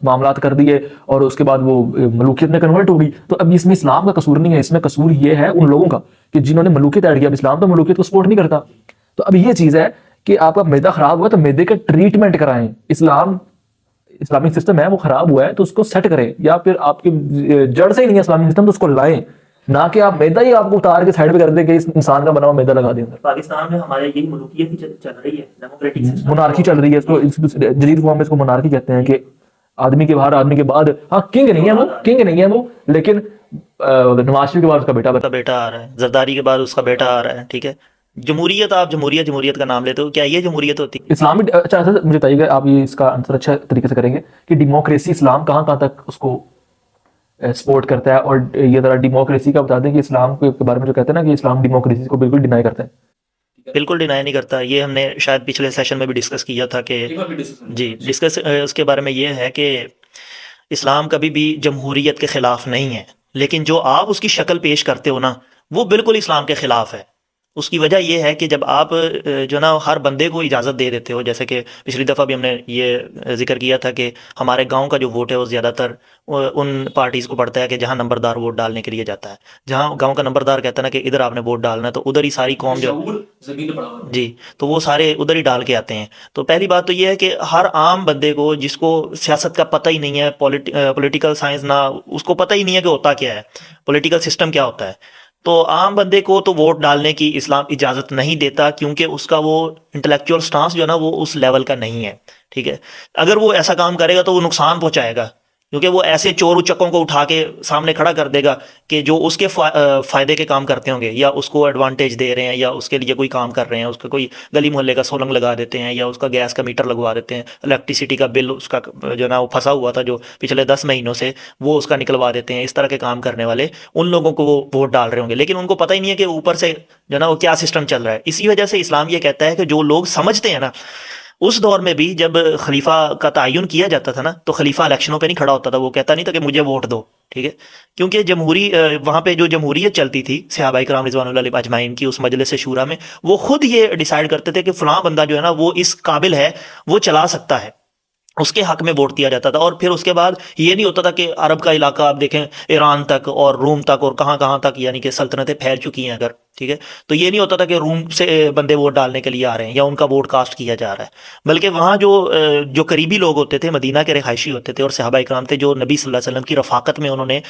معاملات کر دیے اور اس کے بعد وہ ملوکیت میں کنورٹ ہو گئی۔ تو اب اس میں اسلام کا قصور نہیں ہے، اس میں قصور یہ ہے ان لوگوں کا کہ جنہوں نے ملوکیت ایڈ کیا۔ اب اسلام تو ملوکیت کو سپورٹ نہیں کرتا۔ تو اب یہ چیز ہے کہ آپ کا میدا خراب ہوا تو میدے کا ٹریٹمنٹ کرائیں۔ اسلامک سسٹم ہے وہ خراب ہوا ہے تو اس کو سیٹ کریں، یا پھر آپ کی جڑ سے ہی نہیں ہے اسلامک سسٹم تو اس کو لائیں، نہ کہ آپ میدا ہی آپ کو اتار کے سائڈ پہ کر دیں کہ اس انسان کا بنا ہوا میدا لگا دیں۔ پاکستان میں ہمارے یہی ملوکیت ہی چل رہی ہے، ڈیموکریٹک سسٹم، مونارکی چل رہی ہے، اس کو جدید فارم میں اس کو مونارکی کہتے ہیں کہ آدمی کے باہر آدمی کے بعد، ہاں کنگ نہیں ہے وہ لیکن نواز شریف کے بعد اس کا بیٹا کا بیٹا آ رہا ہے، زرداری کے بعد اس کا بیٹا آ رہا ہے، ٹھیک ہے۔ جمہوریت، آپ جمہوریت کا نام لیتے ہو، کیا یہ جمہوریت ہوتی ہے؟ اسلامی اچھا مجھے بتائیے گا، آپ یہ اس کا آنسر اچھا طریقے سے کریں گے کہ ڈیموکریسی اسلام کہاں تک اس کو سپورٹ کرتا ہے، اور یہ ذرا ڈیموکریسی کا بتا دیں کہ اسلام کے بارے میں جو کہتے ہیں نا کہ اسلام ڈیموکریسی کو بالکل ڈینائی کرتا ہے۔ بالکل ڈینائی نہیں کرتا، یہ ہم نے شاید پچھلے سیشن میں بھی ڈسکس کیا تھا کہ جی ڈسکس اس کے بارے میں یہ ہے کہ اسلام کبھی بھی جمہوریت کے خلاف نہیں ہے، لیکن جو آپ اس کی شکل پیش کرتے ہو نا وہ بالکل اسلام کے خلاف ہے، اس کی وجہ یہ ہے کہ جب آپ جو نا ہر بندے کو اجازت دے دیتے ہو، جیسے کہ پچھلی دفعہ بھی ہم نے یہ ذکر کیا تھا کہ ہمارے گاؤں کا جو ووٹ ہے وہ زیادہ تر ان پارٹیز کو پڑتا ہے کہ جہاں نمبردار ووٹ ڈالنے کے لیے جاتا ہے، جہاں گاؤں کا نمبردار کہتا ہے نا کہ ادھر آپ نے ووٹ ڈالنا ہے، تو ادھر ہی ساری قوم جو جی تو وہ سارے ادھر ہی ڈال کے آتے ہیں۔ تو پہلی بات تو یہ ہے کہ ہر عام بندے کو جس کو سیاست کا پتہ ہی نہیں ہے، پولیٹیکل سائنس نہ، اس کو پتہ ہی نہیں ہے کہ ہوتا کیا ہے، پولیٹیکل سسٹم کیا ہوتا ہے، تو عام بندے کو تو ووٹ ڈالنے کی اسلام اجازت نہیں دیتا، کیونکہ اس کا وہ انٹلیکچوئل سٹانس جو ہے نا وہ اس لیول کا نہیں ہے، ٹھیک ہے۔ اگر وہ ایسا کام کرے گا تو وہ نقصان پہنچائے گا، کیونکہ وہ ایسے چور اچکوں کو اٹھا کے سامنے کھڑا کر دے گا کہ جو اس کے فائدے کے کام کرتے ہوں گے، یا اس کو ایڈوانٹیج دے رہے ہیں، یا اس کے لیے کوئی کام کر رہے ہیں، اس کا کوئی گلی محلے کا سولنگ لگا دیتے ہیں، یا اس کا گیس کا میٹر لگوا دیتے ہیں، الیکٹریسٹی کا بل اس کا جو ہے نا وہ پھنسا ہوا تھا جو پچھلے 10 مہینوں سے، وہ اس کا نکلوا دیتے ہیں۔ اس طرح کے کام کرنے والے ان لوگوں کو وہ ووٹ ڈال رہے ہوں گے، لیکن ان کو پتہ ہی نہیں ہے کہ اوپر سے جو ہے نا وہ کیا سسٹم چل رہا ہے۔ اسی وجہ سے اسلام یہ کہتا ہے کہ جو لوگ سمجھتے ہیں نا، اس دور میں بھی جب خلیفہ کا تعین کیا جاتا تھا نا، تو خلیفہ الیکشنوں پہ نہیں کھڑا ہوتا تھا، وہ کہتا نہیں تھا کہ مجھے ووٹ دو، ٹھیک ہے، کیونکہ وہاں پہ جو جمہوریت چلتی تھی صحابہ کرام رضوان اللہ علیہ اجمعین کی اس مجلس شورا میں، وہ خود یہ ڈیسائیڈ کرتے تھے کہ فلاں بندہ جو ہے نا وہ اس قابل ہے، وہ چلا سکتا ہے، اس کے حق میں ووٹ دیا جاتا تھا۔ اور پھر اس کے بعد یہ نہیں ہوتا تھا کہ عرب کا علاقہ آپ دیکھیں ایران تک اور روم تک اور کہاں کہاں تک، یعنی کہ سلطنتیں پھیل چکی ہیں اگر، ٹھیک ہے، تو یہ نہیں ہوتا تھا کہ روم سے بندے ووٹ ڈالنے کے لیے آ رہے ہیں یا ان کا ووٹ کاسٹ کیا جا رہا ہے، بلکہ وہاں جو قریبی لوگ ہوتے تھے، مدینہ کے رہائشی ہوتے تھے اور صحابہ اکرام تھے جو نبی صلی اللہ علیہ وسلم کی رفاقت میں انہوں نے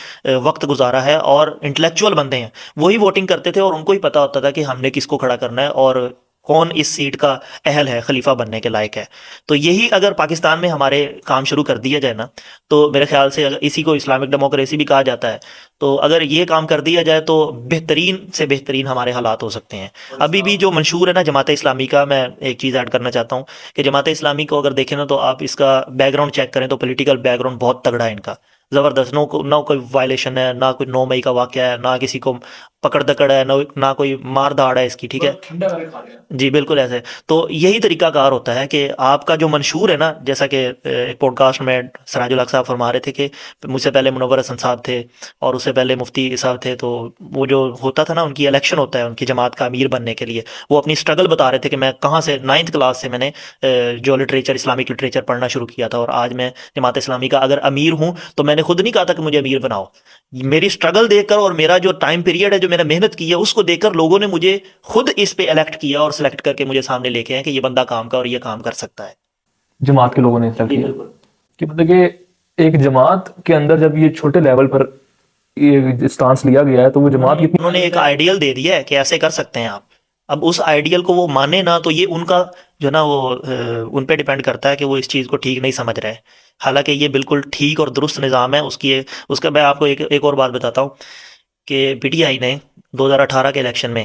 وقت گزارا ہے اور انٹلیکچوئل بندے ہیں، وہی ووٹنگ کرتے تھے، اور ان کو ہی پتہ ہوتا تھا کہ ہم نے کس کو کھڑا کرنا ہے اور کون اس سیٹ کا اہل ہے، خلیفہ بننے کے لائق ہے۔ تو یہی اگر پاکستان میں ہمارے کام شروع کر دیا جائے نا، تو میرے خیال سے اسی کو اسلامک ڈیموکریسی بھی کہا جاتا ہے، تو اگر یہ کام کر دیا جائے تو بہترین سے بہترین ہمارے حالات ہو سکتے ہیں۔ ابھی بھی جو منشور ہے نا جماعت اسلامی کا، میں ایک چیز ایڈ کرنا چاہتا ہوں کہ جماعت اسلامی کو اگر دیکھیں نا تو آپ اس کا بیک گراؤنڈ چیک کریں تو پولیٹیکل بیک گراؤنڈ بہت تگڑا ہے ان کا، زبردست، نہ کوئی وائلیشن ہے، نہ کوئی 9 مئی کا واقعہ ہے، نہ کسی کو پکڑ دکڑ ہے، نہ کوئی مار دھاڑ ہے اس کی، ٹھیک ہے جی بالکل ایسے۔ تو یہی طریقہ کار ہوتا ہے کہ آپ کا جو منشور ہے نا، جیسا کہ ایک پوڈ کاسٹ میں سراج الحق صاحب فرما رہے تھے کہ مجھ سے پہلے منور حسن صاحب تھے اور اس سے پہلے مفتی صاحب تھے، تو وہ جو ہوتا تھا نا ان کی الیکشن ہوتا ہے ان کی جماعت کا امیر بننے کے لیے، وہ اپنی اسٹرگل بتا رہے تھے کہ میں کہاں سے 9th کلاس سے میں نے جو لٹریچر، اسلامک لٹریچر پڑھنا شروع کیا تھا، اور آج میں جماعت اسلامی کا اگر امیر ہوں تو میں نے خود نہیں کہا تھا کہ مجھے امیر بناؤ، میری اسٹرگل دیکھ کر اور میرا جو ٹائم پیریڈ ہے جو میں نے محنت کی ہے اس کو دیکھ کر لوگوں نے مجھے خود اس پہ الیکٹ کیا اور سلیکٹ کر کے مجھے سامنے لے کے آئے کہ یہ بندہ کام کا اور یہ کام کر سکتا ہے۔ جماعت کے لوگوں نے ایسا کیا کہ مطلب کہ ایک جماعت کے اندر جب یہ چھوٹے لیول پر یہ اسٹانس لیا گیا ہے تو وہ جماعت کتنی، انہوں نے ایک آئیڈیل دے دیا ہے کہ ایسے کر سکتے ہیں آپ، اب اس آئیڈیل کو وہ مانے نہ تو یہ ان کا جو نا وہ ان پہ ڈیپینڈ کرتا ہے کہ وہ اس چیز کو ٹھیک نہیں سمجھ رہے، حالانکہ یہ بالکل ٹھیک اور درست نظام ہے۔ اس کا میں آپ کو ایک اور بات بتاتا ہوں کہ پی ٹی آئی نے 2018 کے الیکشن میں،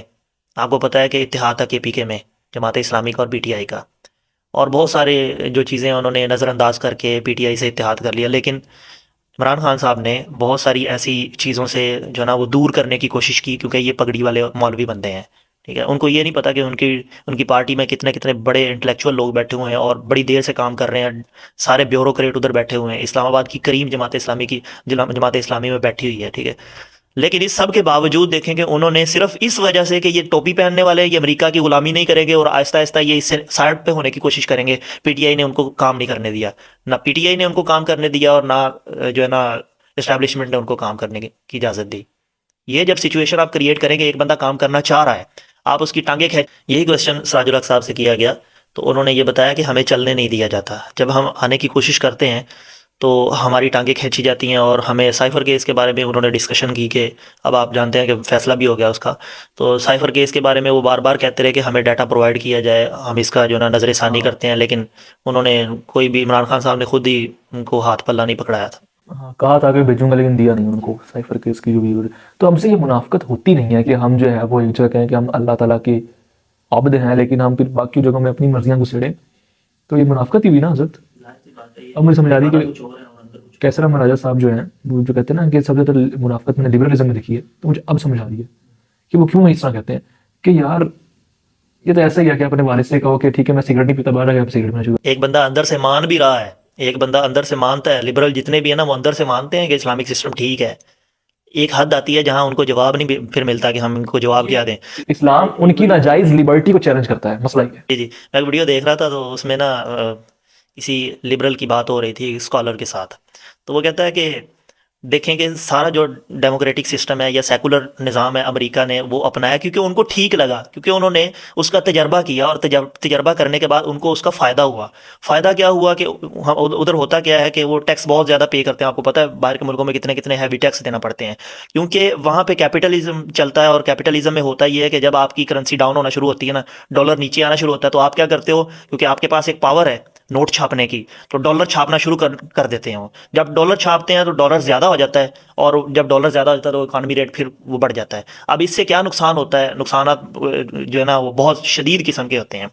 آپ کو پتہ ہے کہ اتحاد تھا کے پی کے میں جماعت اسلامی کا اور پی ٹی آئی کا، اور بہت سارے جو چیزیں انہوں نے نظر انداز کر کے پی ٹی آئی سے اتحاد کر لیا، لیکن عمران خان صاحب نے بہت ساری ایسی چیزوں سے جو ہے نا وہ دور کرنے کی کوشش کی، کیونکہ یہ پگڑی والے مولوی بندے ہیں، ٹھیک ہے، ان کو یہ نہیں پتا کہ ان کی پارٹی میں کتنے بڑے انٹلیکچوئل لوگ بیٹھے ہوئے ہیں اور بڑی دیر سے کام کر رہے ہیں، سارے بیوروکریٹ ادھر بیٹھے ہوئے ہیں، اسلام آباد کی کریم جماعت اسلامی میں بیٹھی ہوئی ہے، ٹھیک ہے، لیکن اس سب کے باوجود دیکھیں کہ انہوں نے صرف اس وجہ سے کہ یہ ٹوپی پہننے والے یہ امریکہ کی غلامی نہیں کریں گے اور آہستہ آہستہ یہ اس سے سائڈ پہ ہونے کی کوشش کریں گے، پی ٹی آئی نے ان کو کام نہیں کرنے دیا، نہ پی ٹی آئی نے ان کو کام کرنے دیا اور نہ جو ہے نا اسٹیبلشمنٹ نے ان کو کام کرنے کی اجازت دی۔ یہ جب سچویشن آپ کریٹ کریں گے، ایک بندہ کام کرنا چاہ رہا ہے، آپ اس کی ٹانگیں کھینچ، یہی کوشچن سراج الحق صاحب سے کیا گیا تو انہوں نے یہ بتایا کہ ہمیں چلنے نہیں دیا جاتا، جب ہم آنے کی کوشش کرتے ہیں تو ہماری ٹانگیں کھینچی جاتی ہیں، اور ہمیں سائفر کیس کے بارے میں انہوں نے ڈسکشن کی کہ اب آپ جانتے ہیں کہ فیصلہ بھی ہو گیا اس کا، تو سائفر کیس کے بارے میں وہ بار بار کہتے رہے کہ ہمیں ڈیٹا پرووائڈ کیا جائے، ہم اس کا جو ہے نا نظر ثانی کرتے ہیں، لیکن انہوں نے کوئی بھی، عمران خان صاحب نے خود ہی ان کو ہاتھ پلہ نہیں پکڑایا تھا۔ کہا تھا کہ بھیجوں گا لیکن دیا نہیں ان کو سائفر کیس کی جو بھی، تو ہم سے یہ منافقت ہوتی نہیں ہے کہ ہم جو ہے وہ ایک جگہ کہیں کہ ہم اللہ تعالیٰ کے عبد ہیں لیکن ہم پھر باقی جگہوں میں اپنی مرضیاں گسیڑیں، تو یہ منافقت ہی ہوئی نا حضرت۔ اب مجھے سمجھ آ رہی کہ کیسر احمد راجہ صاحب جو ہیں وہ جو کہتے ہیں نا کہ سب سے زیادہ منافقت میں نے لبرلزم میں دیکھی ہے، تو مجھے اب سمجھ آ رہی ہے کہ وہ کیوں اس طرح کہتے ہیں کہ یار یہ تو ایسا ہی ہے کہ اپنے والد سے کہو کہ ٹھیک ہے میں سگریٹ نہیں پیتا، باہر آ کے آپ سگریٹ پینا شروع۔ ایک بندہ اندر سے مان بھی رہا ہے، ایک بندہ اندر سے مانتا ہے، لبرل جتنے بھی ہیں نا وہ اندر سے مانتے ہیں کہ اسلامک سسٹم ٹھیک ہے، ایک حد آتی ہے جہاں ان کو جواب نہیں پھر ملتا کہ ہم ان کو جواب کیا دیں. اسلام ان کی ناجائز لبرٹی کو چیلنج کرتا ہے, مسئلہ یہ ہے. جی میں ایک ویڈیو دیکھ رہا تھا تو اس میں نا کسی لبرل کی بات ہو رہی تھی اسکالر کے ساتھ, تو وہ کہتا ہے کہ دیکھیں کہ سارا جو ڈیموکریٹک سسٹم ہے یا سیکولر نظام ہے امریکہ نے وہ اپنایا کیونکہ ان کو ٹھیک لگا, کیونکہ انہوں نے اس کا تجربہ کیا اور تجربہ کرنے کے بعد ان کو اس کا فائدہ ہوا. فائدہ کیا ہوا کہ ادھر ہوتا کیا ہے کہ وہ ٹیکس بہت زیادہ پے کرتے ہیں. آپ کو پتہ ہے باہر کے ملکوں میں کتنے کتنے ہیوی ٹیکس دینا پڑتے ہیں, کیونکہ وہاں پہ کیپٹلزم چلتا ہے, اور کیپٹلزم میں ہوتا یہ ہے کہ جب آپ کی کرنسی ڈاؤن ہونا شروع ہوتی ہے نا, ڈالر نیچے آنا شروع ہوتا ہے, تو آپ کیا کرتے ہو, کیونکہ آپ کے پاس ایک پاور ہے نوٹ چھاپنے کی, تو ڈالر چھاپنا شروع کر دیتے ہیں. وہ جب ڈالر چھاپتے ہیں تو ڈالر زیادہ ہو جاتا ہے, اور جب ڈالر زیادہ ہو جاتا ہے تو اکانومی ریٹ پھر وہ بڑھ جاتا ہے. اب اس سے کیا نقصان ہوتا ہے, نقصانات جو ہے نا وہ بہت شدید قسم کے ہوتے ہیں.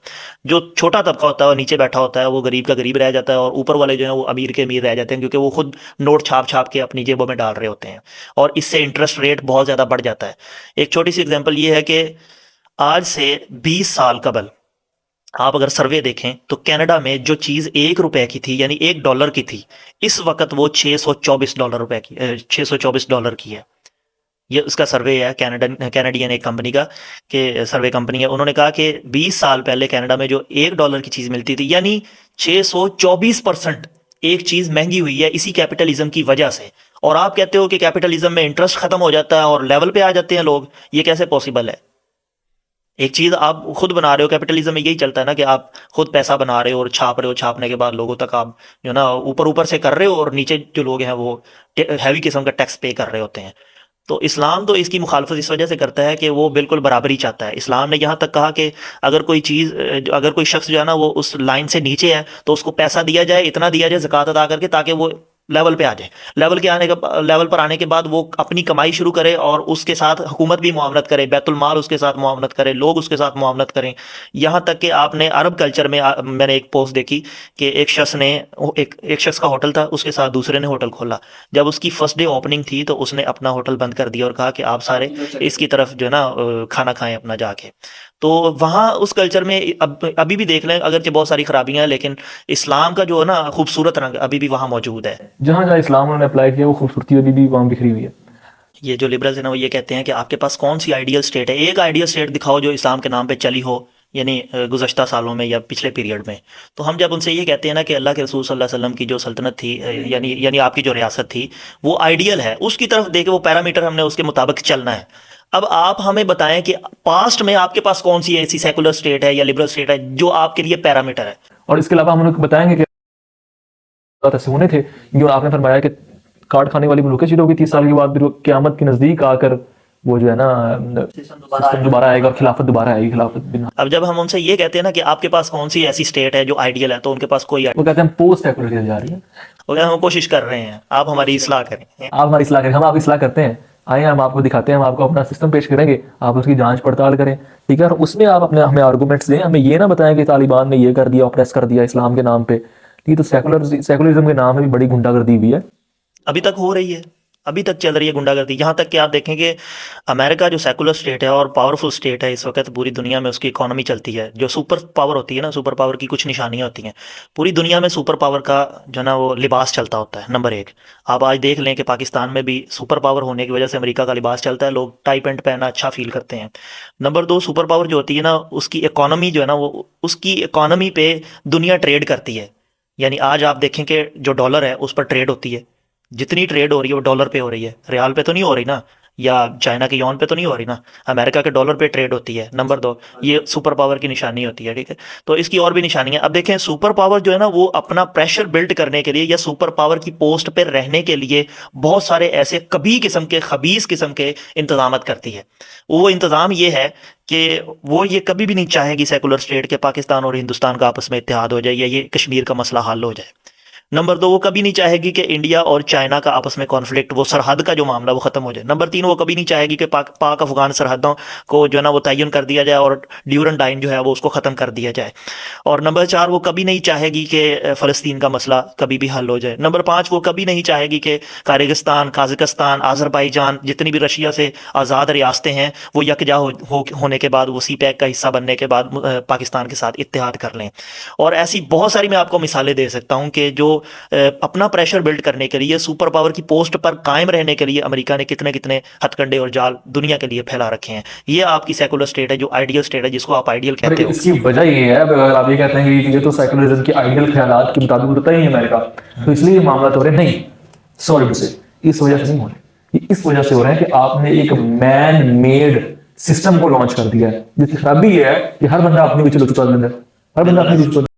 جو چھوٹا طبقہ ہوتا ہے وہ نیچے بیٹھا ہوتا ہے, وہ غریب کا غریب رہ جاتا ہے, اور اوپر والے جو ہیں وہ امیر کے امیر رہ جاتے ہیں, کیونکہ وہ خود نوٹ چھاپ کے اپنی جیبوں میں ڈال رہے ہوتے ہیں, اور اس سے انٹرسٹ ریٹ بہت زیادہ بڑھ جاتا ہے. ایک چھوٹی سی اگزامپل یہ ہے کہ آج سے 20 سال قبل آپ اگر سروے دیکھیں تو کینیڈا میں جو چیز $1 کی تھی, یعنی $1 کی تھی, اس وقت وہ $624 کی ہے. یہ اس کا سروے ہے کینیڈین ایک کمپنی کا, کہ سروے کمپنی ہے, انہوں نے کہا کہ 20 سال پہلے کینیڈا میں جو $1 کی چیز ملتی تھی, یعنی 624% ایک چیز مہنگی ہوئی ہے اسی کیپٹلزم کی وجہ سے. اور آپ کہتے ہو کہ کیپٹلزم میں انٹرسٹ ختم ہو جاتا ہے اور لیول پہ آ جاتے ہیں لوگ, یہ کیسے پاسبل ہے؟ ایک چیز آپ خود بنا رہے ہو, کیپٹلزم میں یہی چلتا ہے نا کہ آپ خود پیسہ بنا رہے ہو اور چھاپ رہے ہو, چھاپنے کے بعد لوگوں تک آپ جو نا اوپر سے کر رہے ہو, اور نیچے جو لوگ ہیں وہ ہیوی قسم کا ٹیکس پے کر رہے ہوتے ہیں. تو اسلام تو اس کی مخالفت اس وجہ سے کرتا ہے کہ وہ بالکل برابری چاہتا ہے. اسلام نے یہاں تک کہا کہ اگر کوئی شخص جو ہے نا وہ اس لائن سے نیچے ہے تو اس کو پیسہ دیا جائے, اتنا دیا جائے زکوٰۃ ادا کر کے, تاکہ وہ لیول پہ آ جائے. لیول پر آنے کے بعد وہ اپنی کمائی شروع کرے, اور اس کے ساتھ حکومت بھی معاونت کرے, بیت المال اس کے ساتھ معاونت کرے, لوگ اس کے ساتھ معاونت کریں. یہاں تک کہ آپ نے عرب کلچر میں نے ایک پوسٹ دیکھی کہ ایک شخص کا ہوٹل تھا, اس کے ساتھ دوسرے نے ہوٹل کھولا. جب اس کی فرسٹ ڈے اوپننگ تھی تو اس نے اپنا ہوٹل بند کر دیا اور کہا کہ آپ سارے اس کی طرف جو ہے نا کھانا کھائیں اپنا جا کے. تو وہاں اس کلچر میں ابھی بھی دیکھ لیں, اگرچہ بہت ساری خرابیاں ہیں, لیکن اسلام کا جو ہے نا خوبصورت رنگ ابھی بھی وہاں موجود ہے. جہاں جہاں اسلام انہوں نے اپلائی کیا وہ خوبصورتی ابھی بھی وہاں بکھری ہوئی ہے. یہ جو لبرلز ہیں نا وہ یہ کہتے ہیں کہ آپ کے پاس کون سی آئیڈیل سٹیٹ ہے, ایک آئیڈیل سٹیٹ دکھاؤ جو اسلام کے نام پہ چلی ہو, یعنی گزشتہ سالوں میں یا پچھلے پیریڈ میں. تو ہم جب ان سے یہ کہتے ہیں نا کہ اللہ کے رسول صلی اللہ علیہ وسلم کی جو سلطنت تھی, یعنی آپ کی جو ریاست تھی وہ آئیڈیل ہے, اس کی طرف دیکھے وہ پیرامیٹر ہم نے اس کے مطابق چلنا ہے. اب آپ ہمیں بتائیں کہ پاسٹ میں آپ کے پاس کون سی ایسی سیکولر سٹیٹ ہے یا لبرل سٹیٹ ہے جو آپ کے لیے پیرامیٹر ہے. اور اس کے علاوہ ہم لوگ بتائیں گے کہ ایسے ہونے تھے, جو آپ نے فرمایا کہ کاٹ کھانے والی ملوکیں شروع ہوگی 30 سال کے بعد, پھر قیامت کے نزدیک آ کر وہ جو ہے نا سسٹم دوبارہ آئے گا اور خلافت دوبارہ آئے گی, خلافت بن. اب جب ہم ان سے یہ کہتے ہیں نا کہ آپ کے پاس کون سی ایسی سٹیٹ ہے جو آئیڈیل ہے, تو ان کے پاس کوئی وہ کہتے ہیں پوسٹ سیکولر جا رہی ہے, ہم کوشش کر رہے ہیں, آپ ہماری اصلاح کریں. آپ ہماری اصلاح کریں, ہم آپ اصلاح کرتے ہیں, آئیں ہم آپ کو دکھاتے ہیں, ہم آپ کو اپنا سسٹم پیش کریں گے, آپ اس کی جانچ پڑتال کریں, ٹھیک ہے, اور اس میں آپ ہمیں آرگومنٹس دیں, ہمیں یہ نہ بتائیں کہ طالبان نے یہ کر دیا, اپریس کر دیا اسلام کے نام پہ. ٹھیک ہے, تو سیکولرزم کے نام میں بھی بڑی گنڈا گردی ہوئی ہے, ابھی تک ہو رہی ہے, ابھی تک چل رہی ہے گنڈا گردی. یہاں تک کہ آپ دیکھیں کہ امریکہ جو سیکولر سٹیٹ ہے اور پاورفل سٹیٹ ہے اس وقت پوری دنیا میں, اس کی اکانومی چلتی ہے. جو سپر پاور ہوتی ہے نا, سپر پاور کی کچھ نشانیاں ہوتی ہیں پوری دنیا میں. سپر پاور کا جو نا وہ لباس چلتا ہوتا ہے. نمبر 1 آپ آج دیکھ لیں کہ پاکستان میں بھی سپر پاور ہونے کی وجہ سے امریکہ کا لباس چلتا ہے, لوگ ٹائی پینٹ پہننا اچھا فیل کرتے ہیں. نمبر 2 سپر پاور جو ہوتی ہے نا اس کی اکانومی جو ہے نا وہ اس کی اکانومی پہ دنیا ٹریڈ کرتی ہے. یعنی آج آپ دیکھیں کہ جو ڈالر ہے اس پر ٹریڈ ہوتی ہے, جتنی ٹریڈ ہو رہی ہے وہ ڈالر پہ ہو رہی ہے, ریال پہ تو نہیں ہو رہی نا, یا چائنا کے یون پہ تو نہیں ہو رہی نا, امریکہ کے ڈالر پہ ٹریڈ ہوتی ہے. نمبر 2 یہ سپر پاور کی نشانی ہوتی ہے, ٹھیک ہے. تو اس کی اور بھی نشانی ہے. اب دیکھیں سپر پاور جو ہے نا وہ اپنا پریشر بلڈ کرنے کے لیے یا سپر پاور کی پوسٹ پہ رہنے کے لیے بہت سارے ایسے خبیث قسم کے انتظامات کرتی ہے. وہ انتظام یہ ہے کہ وہ یہ کبھی بھی نہیں چاہے گی سیکولر سٹیٹ کے پاکستان اور ہندوستان کا آپس میں اتحاد ہو جائے یا یہ کشمیر کا مسئلہ حل ہو جائے. نمبر 2 وہ کبھی نہیں چاہے گی کہ انڈیا اور چائنا کا آپس میں کانفلکٹ, وہ سرحد کا جو معاملہ وہ ختم ہو جائے. نمبر 3 وہ کبھی نہیں چاہے گی کہ پاک افغان سرحدوں کو جو ہے نا وہ تعین کر دیا جائے اور ڈیورن ڈائن جو ہے وہ اس کو ختم کر دیا جائے. اور نمبر 4 وہ کبھی نہیں چاہے گی کہ فلسطین کا مسئلہ کبھی بھی حل ہو جائے. نمبر 5 وہ کبھی نہیں چاہے گی کہ قازقستان, آذربائیجان جتنی بھی رشیا سے آزاد ریاستیں ہیں وہ یکجا ہونے کے بعد, وہ سی پیک کا حصہ بننے کے بعد پاکستان کے ساتھ اتحاد کر لیں. اور ایسی بہت ساری میں آپ کو مثالیں دے سکتا ہوں کہ جو اپنا پریشر بلڈ کرنے کے لیے سپر پاور کی پوسٹ پر قائم رہنے کے لیے امریکہ نے کتنے کتنے ہتھ کنڈے اور جال دنیا کے لیے پھیلا رکھے ہیں. یہ آپ کی سیکولر اسٹیٹ ہے جو آئیڈیل اسٹیٹ ہے جس کو آپ آئیڈیل کہتے ہو. اس کی وجہ یہ ہے اگر آپ یہ کہتے ہیں کہ یہ چیزیں تو سیکولرزم کے آئیڈیل خیالات کے مطابق ہوتا ہی ہے امریکہ, تو اس لیے یہ معاملات ہو رہے ہیں. نہیں, سوری ٹو سے, اس وجہ سے نہیں ہو رہے, یہ اس وجہ سے ہو رہے ہیں کہ آپ نے ایک مین میڈ سسٹم کو لانچ کر دیا ہے جس کی خرابی یہ ہے کہ ہر بندہ اپنی پیچھے لچکتا ہے, ہر بندہ اپنی